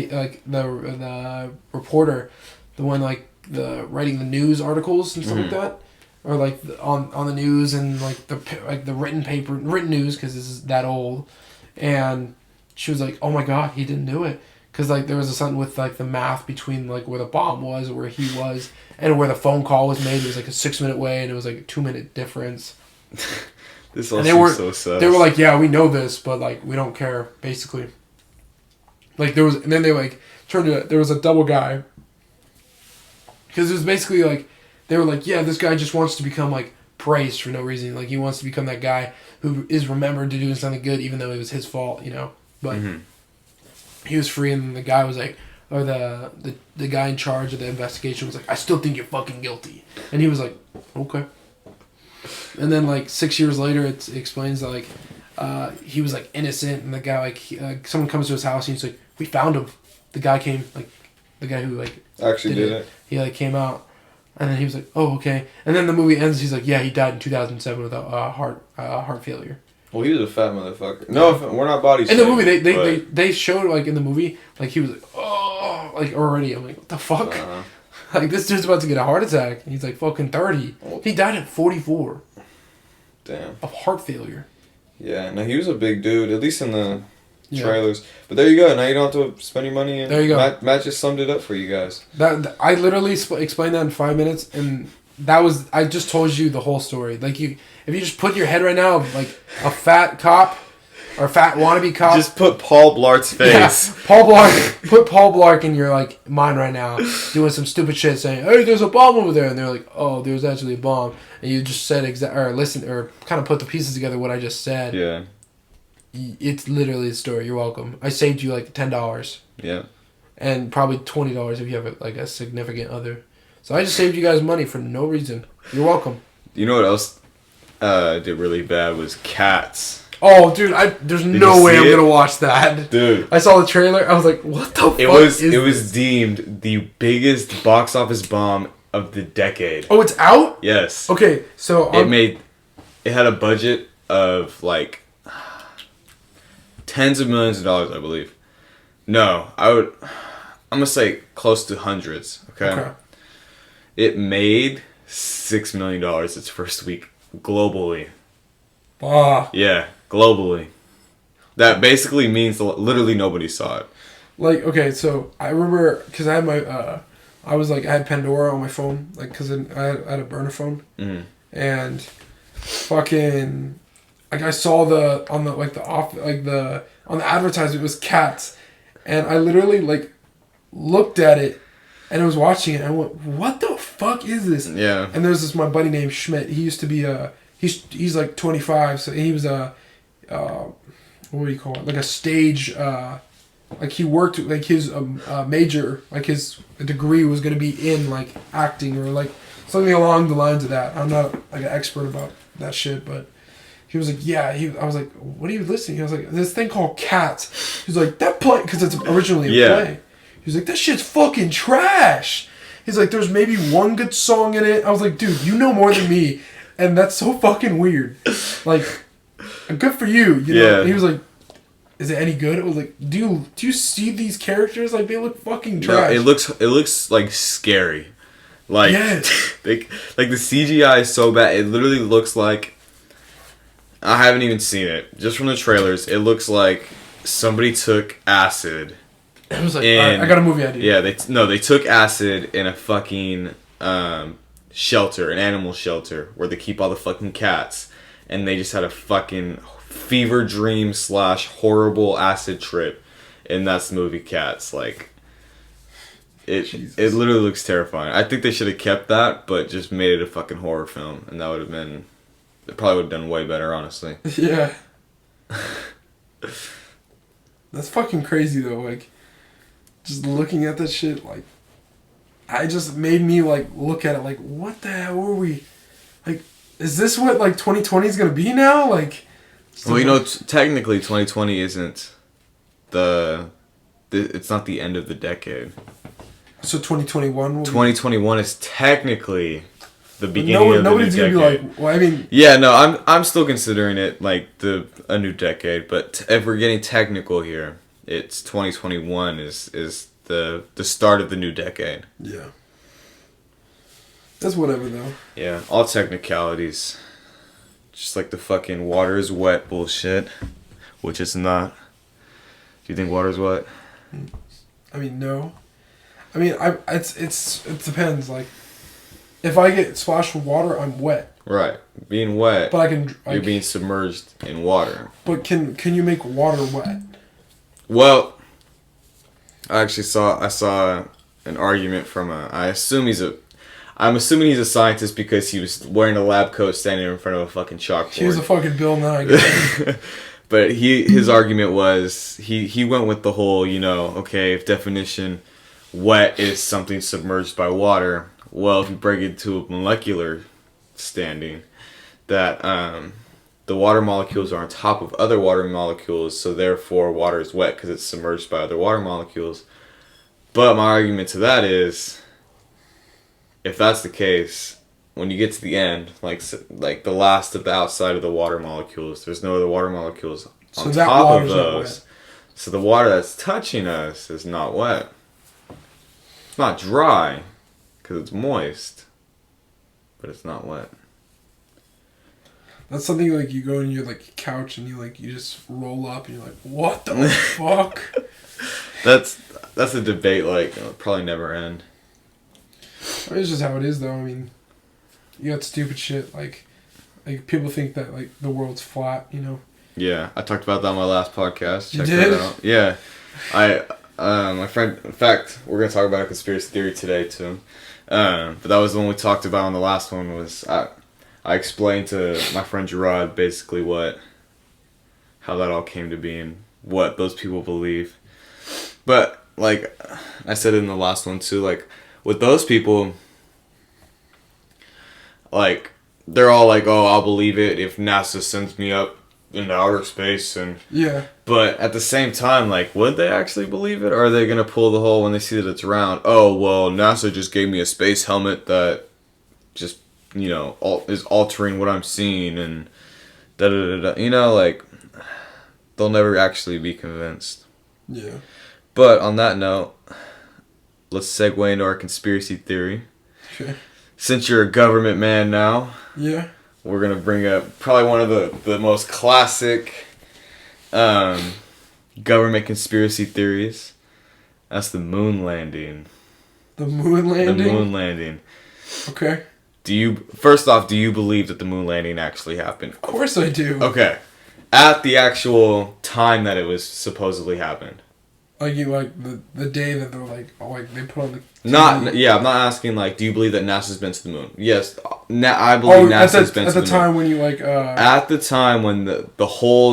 the reporter, the one like writing the news articles and stuff like that, or like on the news and like the written news, because this is that old, and she was like, oh my god, he didn't do it, because like there was something with like the math between like where the bomb was, where he was, and where the phone call was made. It was like a 6-minute way, and it was like a 2-minute difference. This all seems so sad. They were like, yeah, we know this, but like we don't care, basically. Like there was, and then they like turned it. There was a double guy. Because it was basically like, they were like, yeah, this guy just wants to become like praised for no reason. Like he wants to become that guy who is remembered to doing something good, even though it was his fault, you know. But he was free, and the guy was like, or the guy in charge of the investigation was like, I still think you're fucking guilty, and he was like, okay. And then like 6 years later, it explains that like he was like innocent, and the guy like someone comes to his house, and he's like, we found him. The guy came, like the guy who like actually did it. He like came out, And then he was like, oh, okay. And then the movie ends. He's like, yeah, he died in 2007 with a heart failure. Well, he was a fat motherfucker. No, we're not body In the shaming, movie, they showed, like, in the movie, like, he was like, oh, like, already. I'm like, what the fuck? Like, this dude's about to get a heart attack. And he's like fucking 30. He died at 44. Damn. Of heart failure. Yeah, no, he was a big dude, at least in the trailers. But there you go. Now you don't have to spend your money. And there you go. Matt just summed it up for you guys. I literally explained that in 5 minutes, and I just told you the whole story. Like, if you just put your head right now of, like, a fat cop or a fat wannabe cop. Just put Paul Blart's face. Yeah, Paul Blart. Put Paul Blart in your, like, mind right now, doing some stupid shit, saying, "Hey, there's a bomb over there," and they're like, "Oh, there's actually a bomb," and you just said or kind of put the pieces together what I just said. Yeah. It's literally the story. You're welcome. I saved you like $10. Yeah. And probably $20 if you have like a significant other. So I just saved you guys money for no reason. You're welcome. You know what else did really bad was Cats. Oh, dude! There's no way I'm gonna watch that. Dude, I saw the trailer. I was like, "What the fuck?" It was deemed the biggest box office bomb of the decade. Oh, it's out? Yes. Okay, so it had a budget of like tens of millions of dollars, I believe. No, I'm gonna say close to hundreds. Okay. It made $6 million its first week globally. Yeah, globally. That basically means literally nobody saw it. Like, okay, so I remember because I had my I had Pandora on my phone, like, because I had a burner phone, and fucking, like, I saw on the advertisement it was Cats, and I literally, like, looked at it, and I was watching it, and I went, "What the fuck is this?" Yeah. And there's my buddy named Schmidt. He used to be he's like 25, so he was what do you call it? Like a stage. Like he worked, like his major, like his degree was going to be in like acting or like something along the lines of that. I'm not like an expert about that shit, but he was like, yeah. I was like, what are you listening? He was like, this thing called Cats. He's like, that play, because it's originally a play. He was like, that shit's fucking trash. He's like, there's maybe one good song in it. I was like, dude, you know more than me, and that's so fucking weird. Like, good for you, you know. And he was like, is it any good? I was like, do you see these characters? Like, they look fucking trash. No, it looks like scary. Like, yes. like the CGI is so bad. It literally looks like, I haven't even seen it. Just from the trailers, it looks like somebody took acid. I was like, all right, I got a movie idea. Yeah, they took acid in a fucking shelter, an animal shelter, where they keep all the fucking cats, and they just had a fucking fever dream / horrible acid trip, and that's the movie Cats. Like, it literally looks terrifying. I think they should have kept that, but just made it a fucking horror film, and that would have been, it probably would have done way better, honestly. Yeah. That's fucking crazy though. Like, just looking at that shit, like, I just made me like look at it like, what the hell were we, like, is this what like 2020 is gonna be now? Like, well, you know, technically 2020 isn't it's not the end of the decade. So 2021. 2021 is technically the beginning of the new decade. Nobody's gonna be like, well, I mean. Yeah, no, I'm still considering it like a new decade, but if we're getting technical here, it's 2021 is the start of the new decade. Yeah. That's whatever though. Yeah, all technicalities. Just like the fucking water is wet bullshit, which it's not. Do you think water's wet? I mean, no. I mean, it depends. Like, if I get splashed with water, I'm wet. Right, being wet. But you're being submerged in water. But can you make water wet? Well, I saw an argument from I'm assuming he's a scientist because he was wearing a lab coat standing in front of a fucking chalkboard. He was a fucking Bill Nye. But his argument was, he went with the whole, you know, okay, if definition wet is something submerged by water, well, if you break it to a molecular standing, that the water molecules are on top of other water molecules, so therefore water is wet because it's submerged by other water molecules. But my argument to that is, if that's the case, when you get to the end, like the last of the outside of the water molecules, there's no other water molecules on top of those. So the water that's touching us is not wet. It's not dry, because it's moist, but it's not wet. That's something like you go on your like couch and you just roll up and you're like, what the fuck? That's a debate it'll probably never end. It's just how it is though. I mean, you got stupid shit like people think that like the world's flat, you know. Yeah, I talked about that on my last podcast. Check that out. Yeah, my friend. In fact, we're gonna talk about a conspiracy theory today too. But that was the one we talked about on the last one. Was I explained to my friend Gerard basically how that all came to be and what those people believe. But like I said in the last one too, like with those people, like they're all like, "Oh, I'll believe it if NASA sends me up into outer space," and yeah. But at the same time, like, would they actually believe it, or are they gonna pull the whole when they see that it's round? Oh well, NASA just gave me a space helmet that just is altering what I'm seeing and da da da da. Like they'll never actually be convinced. Yeah. But on that note, let's segue into our conspiracy theory. Okay. Since you're a government man now. Yeah. We're going to bring up probably one of the most classic government conspiracy theories. That's the moon landing. The moon landing? The moon landing. Okay. First off, do you believe that the moon landing actually happened? Of course I do. Okay. At the actual time that it was supposedly happened. Like the day that they're like they put on the TV. I'm not asking do you believe that NASA's been to the moon? Yes, I believe NASA's been to the moon. At the time when you at the time when the whole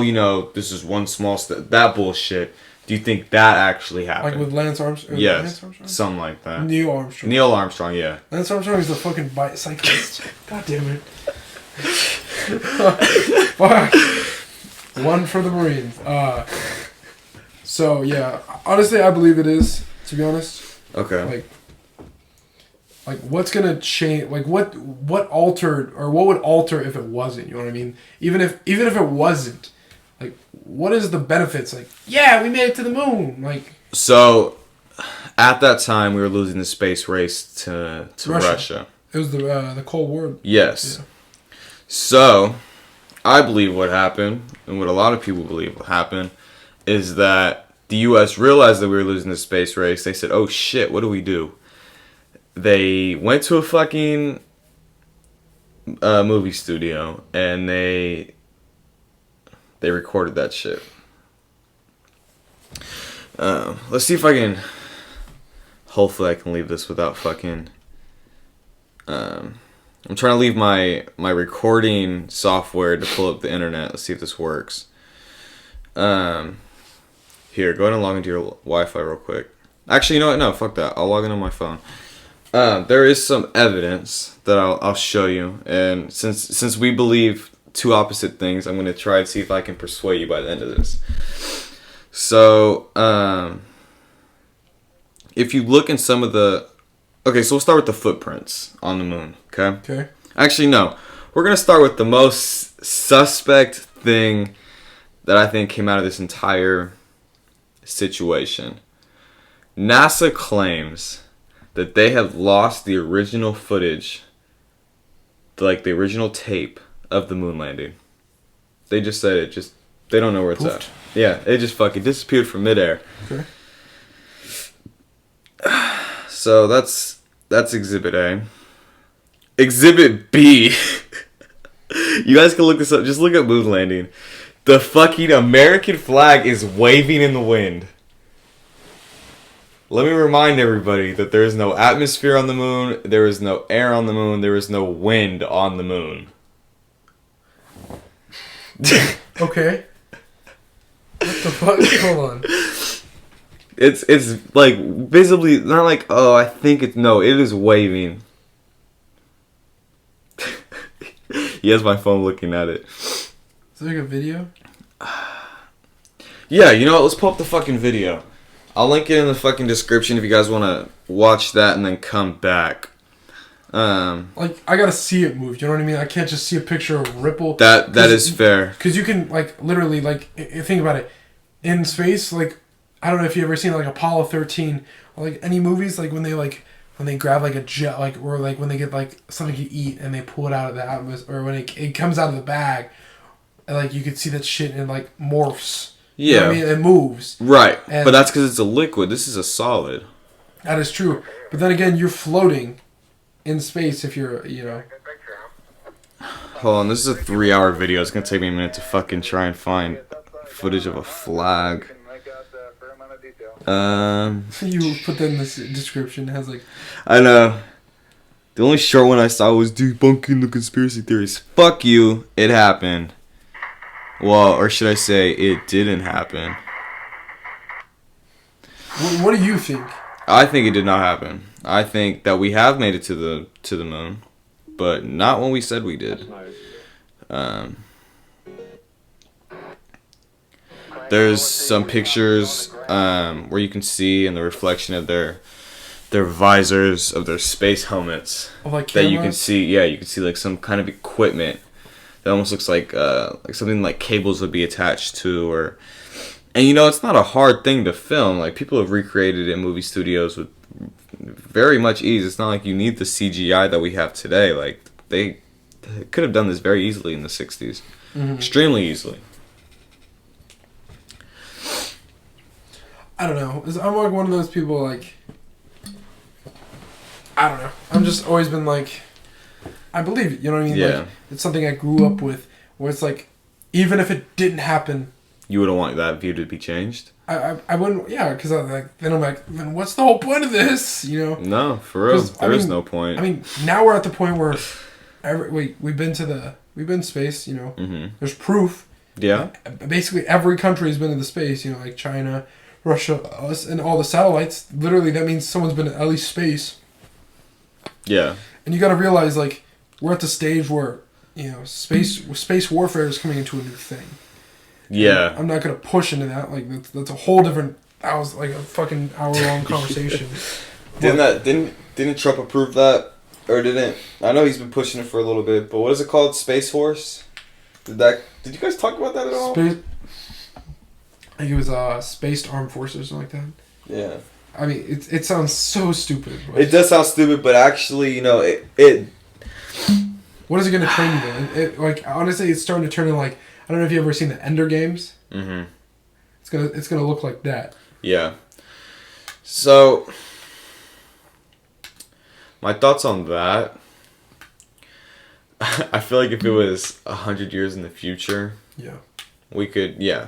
this is one small step, that bullshit. Do you think that actually happened? Like with Lance Armstrong? Yes, Lance Armstrong? Something like that. Neil Armstrong. Neil Armstrong, yeah. Lance Armstrong is the fucking bicyclist. God damn it. Fuck. One for the Marines. So yeah, honestly, I believe it is. To be honest. Okay. Like what's gonna change? Like what altered or what would alter if it wasn't? You know what I mean? Even if it wasn't, like what is the benefits? Like yeah, we made it to the moon. Like so, at that time we were losing the space race to Russia. It was the Cold War. Yes. Yeah. So, I believe what happened, and what a lot of people believe what happened, is that the U.S. realized that we were losing the space race. They said, "Oh shit, what do we do?" They went to a fucking movie studio and they recorded that shit. Let's see if I can. Hopefully, I can leave this without fucking. I'm trying to leave my recording software to pull up the internet. Let's see if this works. Here, go ahead and log into your Wi-Fi real quick. Actually, you know what? No, fuck that. I'll log in on my phone. There is some evidence that I'll show you, and since we believe two opposite things, I'm going to try to see if I can persuade you by the end of this. So, if you look in some of the... Okay, so we'll start with the footprints on the moon, okay? Okay. Actually, no. We're going to start with the most suspect thing that I think came out of this entire situation. NASA claims that they have lost the original footage, like the original tape of the moon landing. They just said it. They don't know where it's at. Yeah, it just fucking disappeared from midair. Okay. So that's Exhibit A. Exhibit B. You guys can look this up. Just look at moon landing. The fucking American flag is waving in the wind. Let me remind everybody that there is no atmosphere on the moon, there is no air on the moon, there is no wind on the moon. Okay. What the fuck? Hold on. It's like visibly not like, oh, I think it is waving. He has my phone looking at it. Is there like a video? Yeah, you know what? Let's pull up the fucking video. I'll link it in the fucking description if you guys want to watch that and then come back. Like, I gotta see it move. You know what I mean? I can't just see a picture of a ripple. That is fair. Because you can, like, literally, like, think about it. In space, like, I don't know if you ever seen, like, Apollo 13 or, like, any movies, like, when they grab, like, a jet, like, or, like, when they get, like, something to eat and they pull it out of the atmosphere, or when it comes out of the bag, and, like, you could see that shit and it, like, morphs. Yeah. You know what I mean? It moves. Right. And but that's because it's a liquid. This is a solid. That is true. But then again, you're floating in space if you're, you know. Hold on, this is a 3-hour video. It's gonna take me a minute to fucking try and find footage of a flag. You put that in the description. It has, like... I know. The only short one I saw was debunking the conspiracy theories. Fuck you. It happened. Well, or should I say, it didn't happen. What do you think? I think it did not happen. I think that we have made it to the moon, but not when we said we did. There's some pictures where you can see in the reflection of their visors of their space helmets Like that you can see. Yeah, you can see like some kind of equipment that almost looks like something like cables would be attached to, and you know, it's not a hard thing to film. Like, people have recreated it in movie studios with very much ease. It's not like you need the CGI that we have today. Like, they could have done this very easily in the 60s. Mm-hmm. Extremely easily. I don't know. I'm like one of those people, like... I don't know. I'm just always been like... I believe it, you know what I mean? Yeah. Like, it's something I grew up with, where it's like, even if it didn't happen... You wouldn't want that view to be changed? I wouldn't, yeah, because then I'm like, then what's the whole point of this, you know? No, for real. There is no point. I mean, now we're at the point where we've been to space, you know? Mm-hmm. There's proof. Yeah. Basically, every country has been in the space, you know, like China, Russia, us, and all the satellites. Literally, that means someone's been at least space. Yeah. And you got to realize, like, we're at the stage where, you know, space warfare is coming into a new thing. Yeah. And I'm not gonna push into that. Like, that's a whole different. That was like a fucking hour-long conversation. Didn't Trump approve that, or didn't? I know he's been pushing it for a little bit, but what is it called? Space Force? Did you guys talk about that at all? I think it was Spaced Armed Forces or something like that. Yeah. I mean, it sounds so stupid. It does sound stupid, but actually, you know, it. What is it gonna train you to? Like, honestly, it's starting to turn into, like, I don't know if you've ever seen the Ender Games. Mm-hmm. It's gonna look like that. Yeah. So, my thoughts on that. I feel like if it was 100 years in the future, yeah, we could, yeah.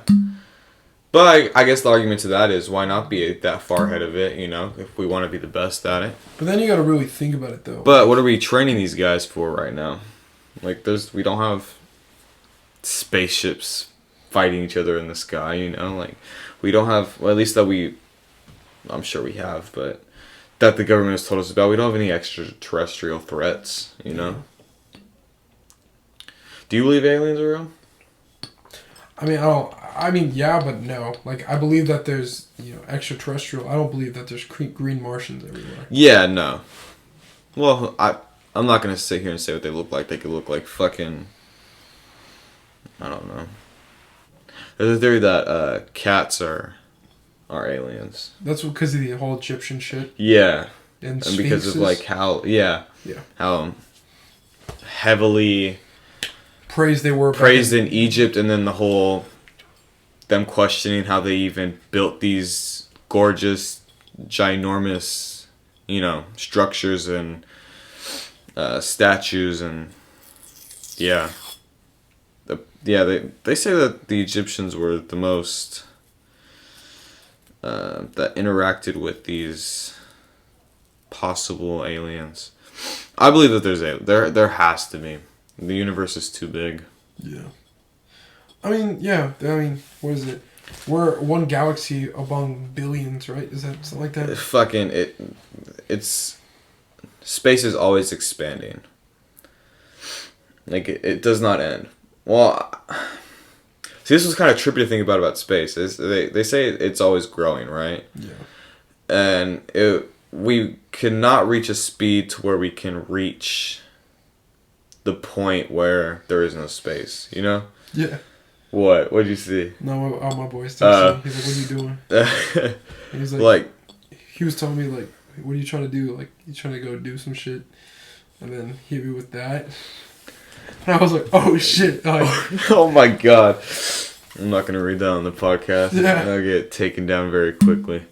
But I guess the argument to that is, why not be that far ahead of it? You know, if we want to be the best at it. But then you got to really think about it, though. But what are we training these guys for right now? Like, we don't have spaceships fighting each other in the sky, you know, like, we don't have, well, at least that I'm sure we have, but that the government has told us about, we don't have any extraterrestrial threats, you know. Do you believe aliens are real? I mean, yeah, but no. Like, I believe that there's, you know, extraterrestrial. I don't believe that there's green Martians everywhere. Yeah, no. Well, I'm not gonna sit here and say what they look like. They could look like fucking, I don't know. There's a theory that cats are aliens. That's because of the whole Egyptian shit. Yeah. And because of, like, how how heavily praised they were in Egypt, and then the whole them questioning how they even built these gorgeous, ginormous, you know, structures and statues, and they say that the Egyptians were the most that interacted with these possible aliens. I believe that there has to be. The universe is too big. Yeah. I mean, what is it? We're one galaxy among billions, right? Is that something like that? It's space is always expanding. Like, it does not end. Well, see, this was kind of trippy to think about space. They say it's always growing, right? Yeah. And we cannot reach a speed to where we can reach the point where there is no space, you know? Yeah. What? What'd you see? No, all my boys texting. He's like, what are you doing? And he's like, he was telling me, like, what are you trying to do? Like, you trying to go do some shit? And then he hit me with that. And I was like, oh, shit. Oh, my God. I'm not going to read that on the podcast. Yeah. I'll get taken down very quickly.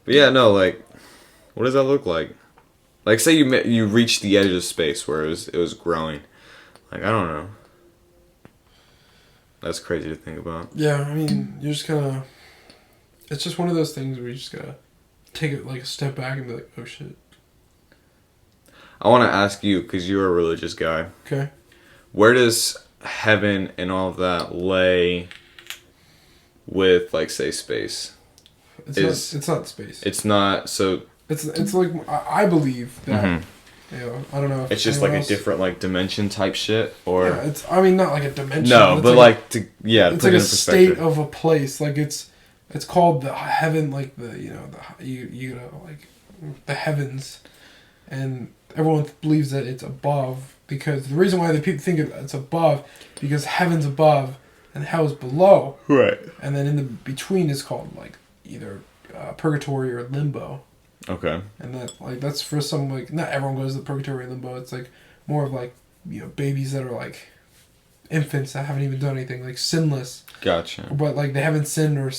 But yeah, no, like, what does that look like? Like, say you reached the edge of space where it was growing. Like, I don't know. That's crazy to think about. Yeah, I mean, you're just kind of... It's just one of those things where you just gotta take it, like, a step back and be like, oh, shit. I want to ask you, because you're a religious guy. Okay. Where does heaven and all of that lay with, like, say, space? It's not space. It's not, so... It's like, I believe that... Mm-hmm. You know, I don't know if it's just like a different like dimension type shit, or yeah, I mean not like a dimension. No, but like it's like a state of a place. Like it's called the heaven, like the you know like the heavens, and everyone believes that it's above because the reason why the people think it's above because heaven's above and hell's below. Right. And then in the between is called like either purgatory or limbo. Okay. And that's for some, like, not everyone goes to the purgatory or limbo. It's, like, more of, like, you know, babies that are, like, infants that haven't even done anything, like, sinless. Gotcha. But, like, they haven't sinned or,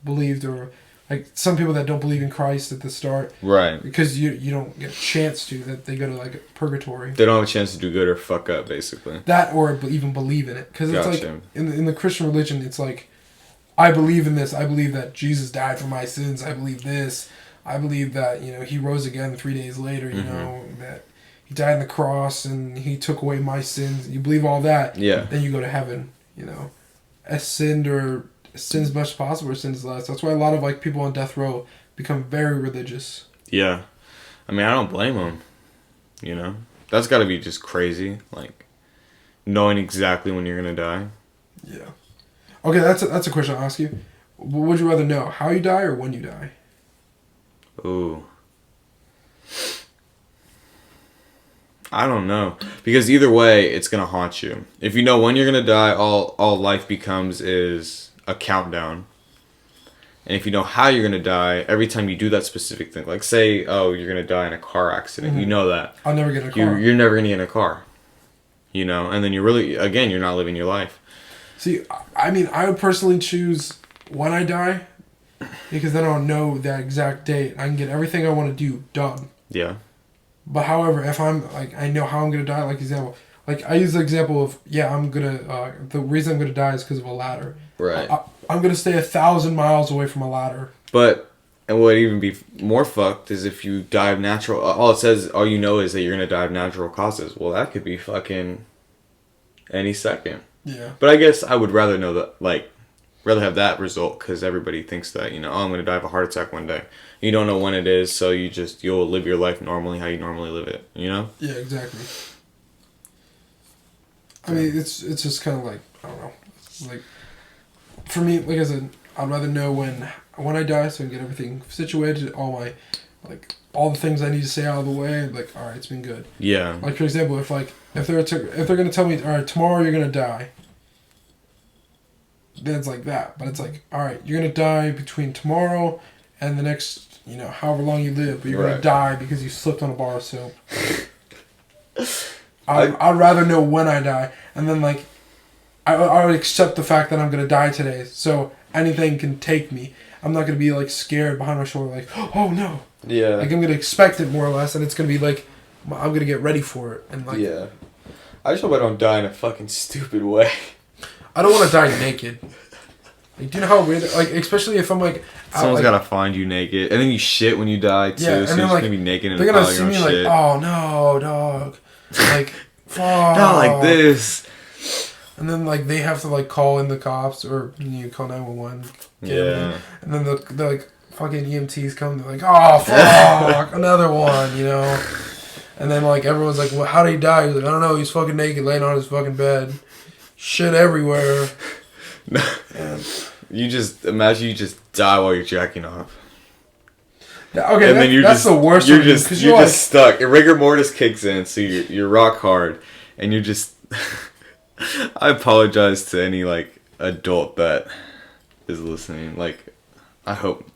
believed or, like, some people that don't believe in Christ at the start. Right. Because you don't get a chance to, that they go to, like, purgatory. They don't have a chance to do good or fuck up, basically. That or even believe in it. Because it's, Gotcha. like, in the Christian religion, it's, like, I believe in this. I believe that Jesus died for my sins. I believe this. I believe that, you know, he rose again 3 days later, you know, that he died on the cross and he took away my sins. You believe all that. Yeah. Then you go to heaven, you know. As sin as much as possible or sin as less. That's why a lot of, like, people on death row become very religious. Yeah. I mean, I don't blame them, you know. That's got to be just crazy, like, knowing exactly when you're going to die. Yeah. Okay, that's a question I'll ask you. Would you rather know how you die or when you die? Ooh. I don't know. Because either way, it's going to haunt you. If you know when you're going to die, all life becomes is a countdown. And if you know how you're going to die, every time you do that specific thing, like say, oh, you're going to die in a car accident. You know that. I'll never get in a car. You're never going to get in a car. You know? And then you're not living your life. See, I mean, I would personally choose when I die. Because then I'll know that exact date. I can get everything I want to do done. Yeah. But however, if I'm, like, I know how I'm going to die, like, example. Like, I use the example of, I'm going to, the reason I'm going to die is because of a ladder. Right. I'm going to stay 1,000 miles away from a ladder. But, and what would even be more fucked is if you die of natural, all you know is that you're going to die of natural causes. Well, that could be fucking any second. Yeah. But I guess I would rather know that, like, rather have that result because everybody thinks that, you know, I'm going to die of a heart attack one day. You don't know when it is, so you'll live your life normally how you normally live it, you know? Yeah, exactly. I mean, it's just kind of like, I don't know. Like, for me, like I said, I'd rather know when I die so I can get everything situated, all the things I need to say out of the way, like, all right, it's been good. Yeah. Like, for example, if they're going to tell me, all right, tomorrow you're going to die, then it's like that. But it's like, all right, you're going to die between tomorrow and the next, you know, however long you live, but you're going to die because you slipped on a bar of soap. I'd rather know when I die. And then, like, I would accept the fact that I'm going to die today. So anything can take me. I'm not going to be, like, scared behind my shoulder, like, oh, no. Yeah. Like, I'm going to expect it more or less, and it's going to be, like, I'm going to get ready for it. And like, yeah. I just hope I don't die in a fucking stupid way. I don't want to die naked. Like, do you know how weird? Like, especially if I'm like, someone's gotta find you naked, and then you shit when you die too. Yeah, so you're just gonna be naked and they're gonna see me shit. like, oh no, dog, like, fuck, not like this. And then like they have to like call in the cops or you call 911. Yeah. And then the like fucking EMTs come. They're like, oh fuck, another one, you know. And then like everyone's like, well, how did he die? He's like, I don't know. He's fucking naked, laying on his fucking bed, shit everywhere. And you just imagine you just die while you're jacking off. Okay, and then you're that's just, the worst. You're just stuck. And rigor mortis kicks in, so you're rock hard, and you're just. I apologize to any like adult that is listening. Like, I hope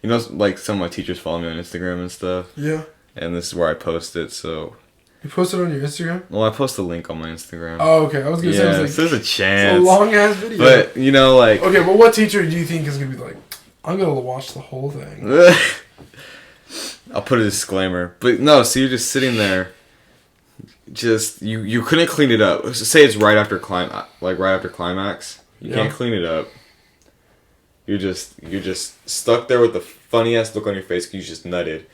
like some of my teachers follow me on Instagram and stuff. Yeah. And this is where I post it. So. You post it on your Instagram? Well, I post a link on my Instagram. Oh, okay. I was gonna say, I was like, so there's a chance. It's a long ass video. But like. Okay, but what teacher do you think is gonna be like? I'm gonna watch the whole thing. I'll put a disclaimer, but no. So you're just sitting there. Just you couldn't clean it up. Say it's right after climax. You can't clean it up. You're just stuck there with the funny ass look on your face because you just nutted,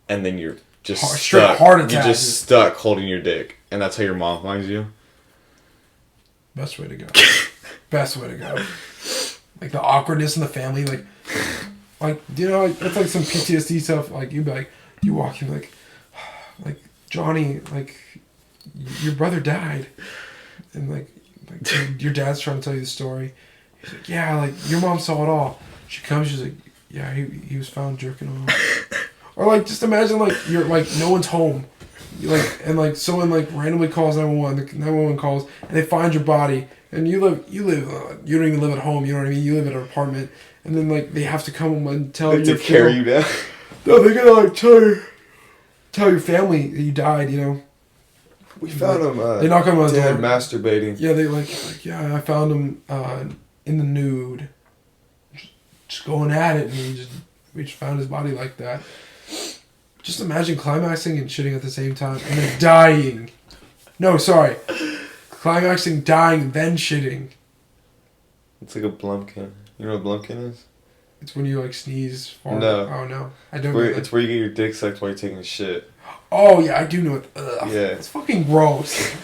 and then you're just stuck. Heart attack. You're just stuck holding your dick, and that's how your mom finds you. Best way to go. Best way to go. Like the awkwardness in the family, like it's like some PTSD stuff. Like you'd be like, you walk in like Johnny, like your brother died, and like your dad's trying to tell you the story. He's like, yeah, like your mom saw it all. She comes, she's like, yeah, he was found jerking off. Or like just imagine like you're like no one's home, and like someone like randomly calls 911. The 911 calls and they find your body, and you don't even live at home. You know what I mean? You live in an apartment, and then like they have to come and tell you. To carry you down. No, they're gonna like tell your family that you died. We found him. They knock on my door. Masturbating. Yeah, they like yeah, I found him in the nude, just going at it, and we just found his body like that. Just imagine climaxing and shitting at the same time, and then dying. No, sorry, climaxing, dying, then shitting. It's like a blumpkin. You know what a blumpkin is? It's when you like sneeze. Fart. No. Oh no, I don't. It's where you get your dick sucked while you're taking a shit. Oh yeah, I do know it. Ugh, yeah. It's fucking gross.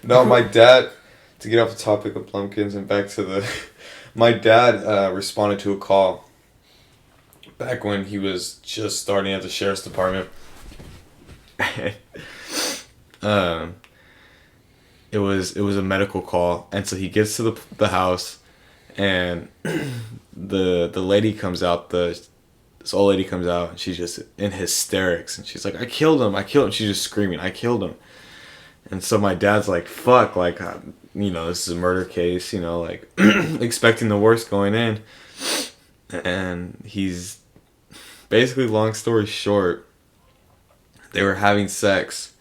No, my dad. To get off the topic of plumpkins and back to the, my dad responded to a call. Back when he was just starting at the sheriff's department. It was a medical call, and so he gets to the house, and the lady comes out. This old lady comes out, and she's just in hysterics, and she's like, I killed him. She's just screaming, I killed him. And so my dad's like, fuck, like, this is a murder case, like, expecting the worst going in. And he's, basically, long story short, they were having sex.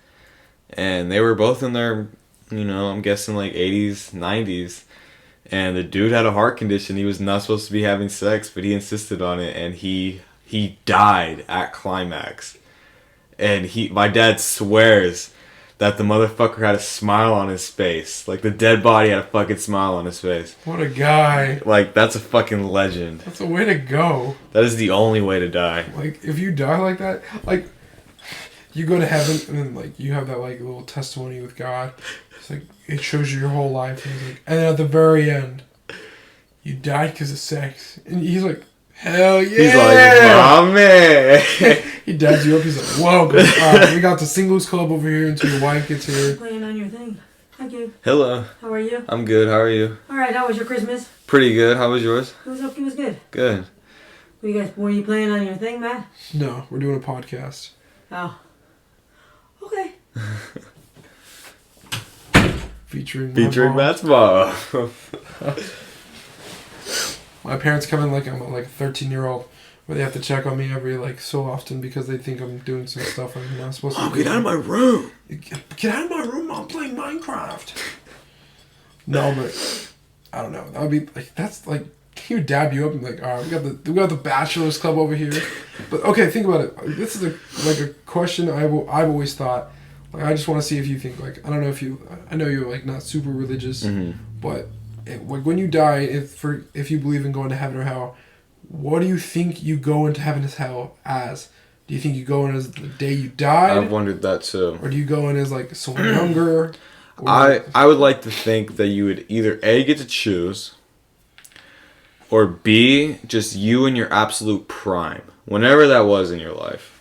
And they were both in their, I'm guessing like 80s, 90s. And the dude had a heart condition. He was not supposed to be having sex, but he insisted on it. And he died at climax. And my dad swears that the motherfucker had a smile on his face. Like, the dead body had a fucking smile on his face. What a guy. Like, that's a fucking legend. That's a way to go. That is the only way to die. Like, if you die like that, like, you go to heaven, and then, like, you have that, like, little testimony with God. It's like, it shows you your whole life. And then at the very end, you died because of sex. And he's like, hell yeah. He's like, my man. He dabs you up. He's like, welcome. Alright, we got the singles club over here until your wife gets here. Playing on your thing. Thank you. Hello. How are you? I'm good. How are you? Alright, how was your Christmas? Pretty good. How was yours? It was good. Good. Were you playing on your thing, Matt? No, we're doing a podcast. Oh. Okay. Featuring Matt's mom. My parents come in like I'm like a 13-year-old, where they have to check on me every like so often because they think I'm doing some stuff I'm not supposed to do. Get out of my room. Get out of my room. I'm playing Minecraft. No, but I don't know. That would be like that's like he would dab you up and be like, all right, we got the Bachelor's Club over here. But okay, think about it. This is a question I've always thought. Like I just want to see if you think like I don't know if you I know you're like not super religious, but like when you die, if you believe in going to heaven or hell, what do you think you go into heaven as hell as? Do you think you go in as the day you died? I've wondered that too. Or do you go in as like someone younger? I would like to think that you would either A, get to choose, or B, just you in your absolute prime. Whenever that was in your life.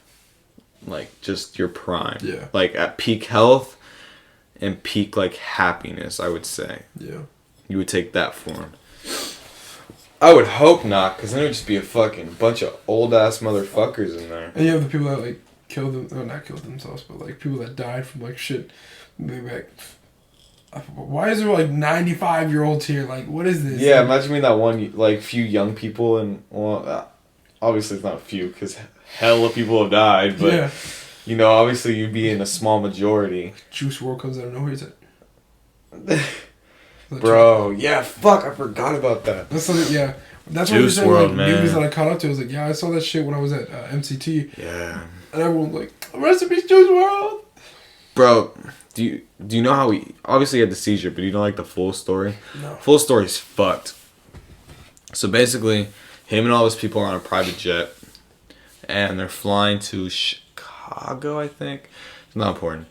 Like, just your prime. Yeah. Like, at peak health and peak, like, happiness, I would say. Yeah. You would take that form. I would hope not, because then it would just be a fucking bunch of old-ass motherfuckers in there. And you have the people that, like, killed them, or not killed themselves, but, like, people that died from, like, shit. Maybe, like, why is there, like, 95-year-olds here? Like, what is this? Yeah, imagine being that one, like, few young people, and, well, obviously it's not a few, because hella people have died, but, yeah. you know, obviously you'd be in a small majority. Juice WRLD comes out of nowhere, is it? Bro, yeah, fuck, I forgot about that. That's something, yeah. That's what Juice you're saying, WRLD, like, man. movies that I caught up to. I was like, yeah, I saw that shit when I was at MCT. Yeah. And everyone's like, rest in peace, Juice WRLD. Bro, do you know how he obviously had the seizure, but you know, like, the full story? No. Full story's fucked. So basically, him and all his people are on a private jet, and they're flying to Chicago, I think. It's not important.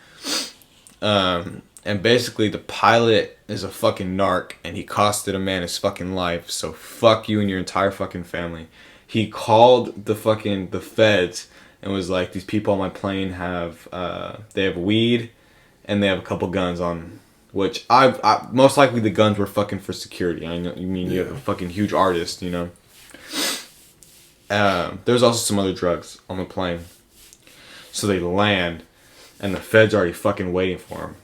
And basically, the pilot is a fucking narc, and he costed a man his fucking life. So fuck you and your entire fucking family. He called the feds and was like, these people on my plane have they have weed, and they have a couple guns on. Which I most likely the guns were fucking for security. I know you mean you have a fucking huge artist, you know. There's also some other drugs on the plane. So they land, and the feds are already fucking waiting for him.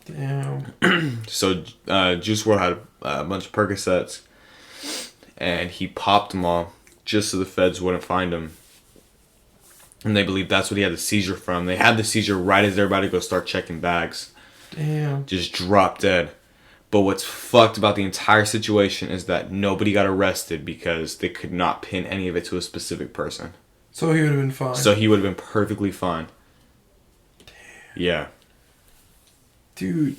Damn. So Juice WRLD had a bunch of Percocets, and he popped them all just so the feds wouldn't find him. And they believe that's what he had the seizure from. They had the seizure right as they're about to go start checking bags. Damn. Just dropped dead. But what's fucked about the entire situation is that nobody got arrested because they could not pin any of it to a specific person. So he would have been fine. So he would have been perfectly fine. Damn. Yeah. Dude,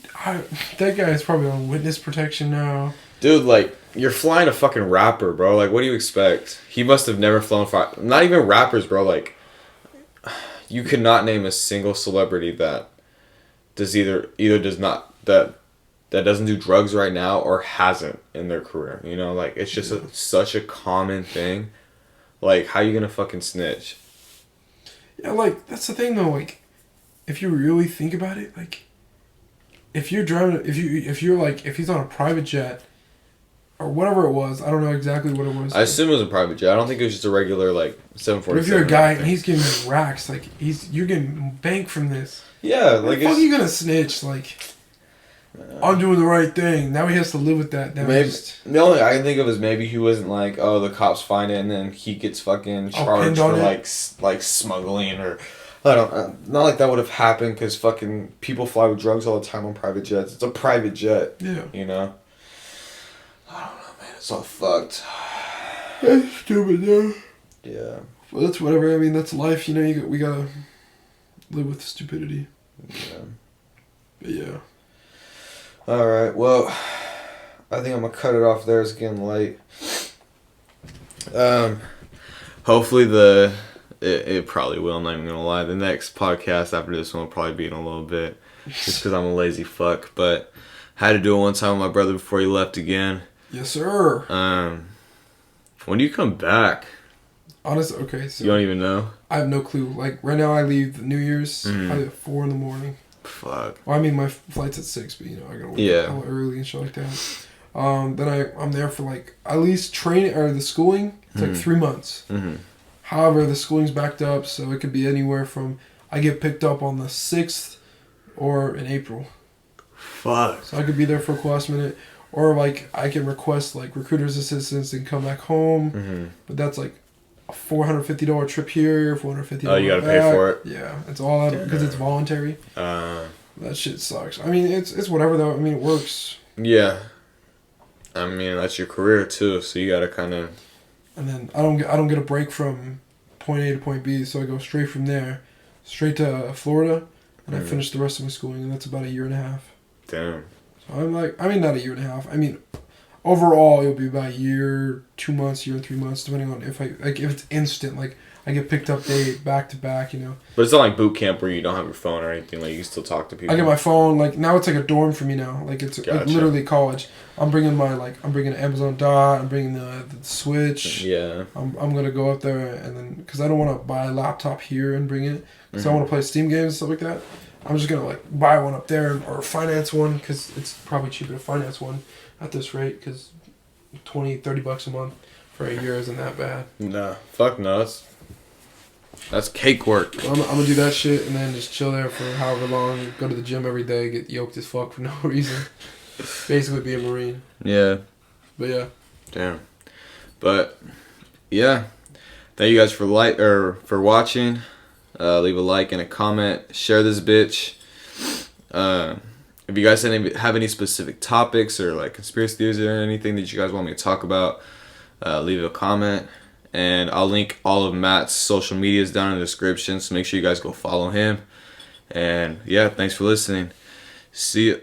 that guy is probably on witness protection now. Dude, like, you're flying a fucking rapper, bro. Like, what do you expect? He must have never flown far. Not even rappers, bro. Like, you could not name a single celebrity that does either does not that doesn't do drugs right now or hasn't in their career. You know, like, it's just such a common thing. Like, how you gonna fucking snitch? Yeah, like, that's the thing though. Like, if you really think about it, like, if you're driving, if he's on a private jet, or whatever it was, I don't know exactly what it was. I assume it was a private jet. I don't think it was just a regular, like, 747. But if you're a guy and he's getting racks, like, you're getting bank from this. Yeah, like, how are you gonna snitch? Like, I'm doing the right thing. Now he has to live with that. Now maybe the only I can think of is maybe he wasn't like, oh, the cops find it and then he gets fucking charged for like smuggling or I don't not like that would have happened because fucking people fly with drugs all the time on private jets. It's a private jet. Yeah. You know. I don't know, man. It's all fucked. That's stupid, though. Yeah. Well, that's whatever. I mean, that's life. You know, we gotta live with stupidity. Yeah. But yeah. All right. Well, I think I'm gonna cut it off there. It's getting late. Hopefully it probably will. I'm not even gonna lie. The next podcast after this one will probably be in a little bit, just because I'm a lazy fuck. But I had to do it one time with my brother before he left again. Yes, sir. When do you come back? Honestly, okay. So you don't even know. I have no clue. Like right now, I leave New Year's probably at 4 a.m. Fuck. Well, I mean, my flight's at 6, but you know, I gotta wake up hella early and shit like that. Then I'm there for like at least training or the schooling. It's like 3 months. Mm-hmm. However, the schooling's backed up, so it could be anywhere from I get picked up on the 6th or in April. Fuck. So I could be there for a last minute, or like I can request like recruiter's assistance and come back home. Mm-hmm. But that's like a $450 trip here, $450. Oh, you gotta pay for it. Yeah, it's all out because it's voluntary. That shit sucks. I mean, it's whatever though. I mean, it works. Yeah. I mean, that's your career too, so you gotta kind of. And then I don't get a break from point A to point B, so I go straight from there, straight to Florida, and I finish the rest of my schooling, and that's about a year and a half. Damn. So I'm like, I mean, not a year and a half. I mean, overall, it'll be about a year, 2 months, year and 3 months, depending on if it's instant. Like I get picked up back to back, you know. But it's not like boot camp where you don't have your phone or anything. Like you can still talk to people. I get my phone. Like now, it's like a dorm for me now. Like it's like literally college. I'm bringing Amazon Dot. I'm bringing the Switch. Yeah. I'm gonna go up there and then because I don't want to buy a laptop here and bring it because I want to play Steam games and stuff like that. I'm just gonna like buy one up there or finance one because it's probably cheaper to finance one at this rate because $20-$30 a month for a year isn't that bad. Nah, fuck no. That's cake work. I'm gonna do that shit and then just chill there for however long. Go to the gym every day, get yoked as fuck for no reason. Basically be a Marine. Yeah. But yeah. Damn. But yeah. Thank you guys for watching. Leave a like and a comment. Share this bitch. If you guys have any specific topics or like conspiracy theories or anything that you guys want me to talk about, leave a comment. And I'll link all of Matt's social medias down in the description, so make sure you guys go follow him. And yeah, thanks for listening. See ya.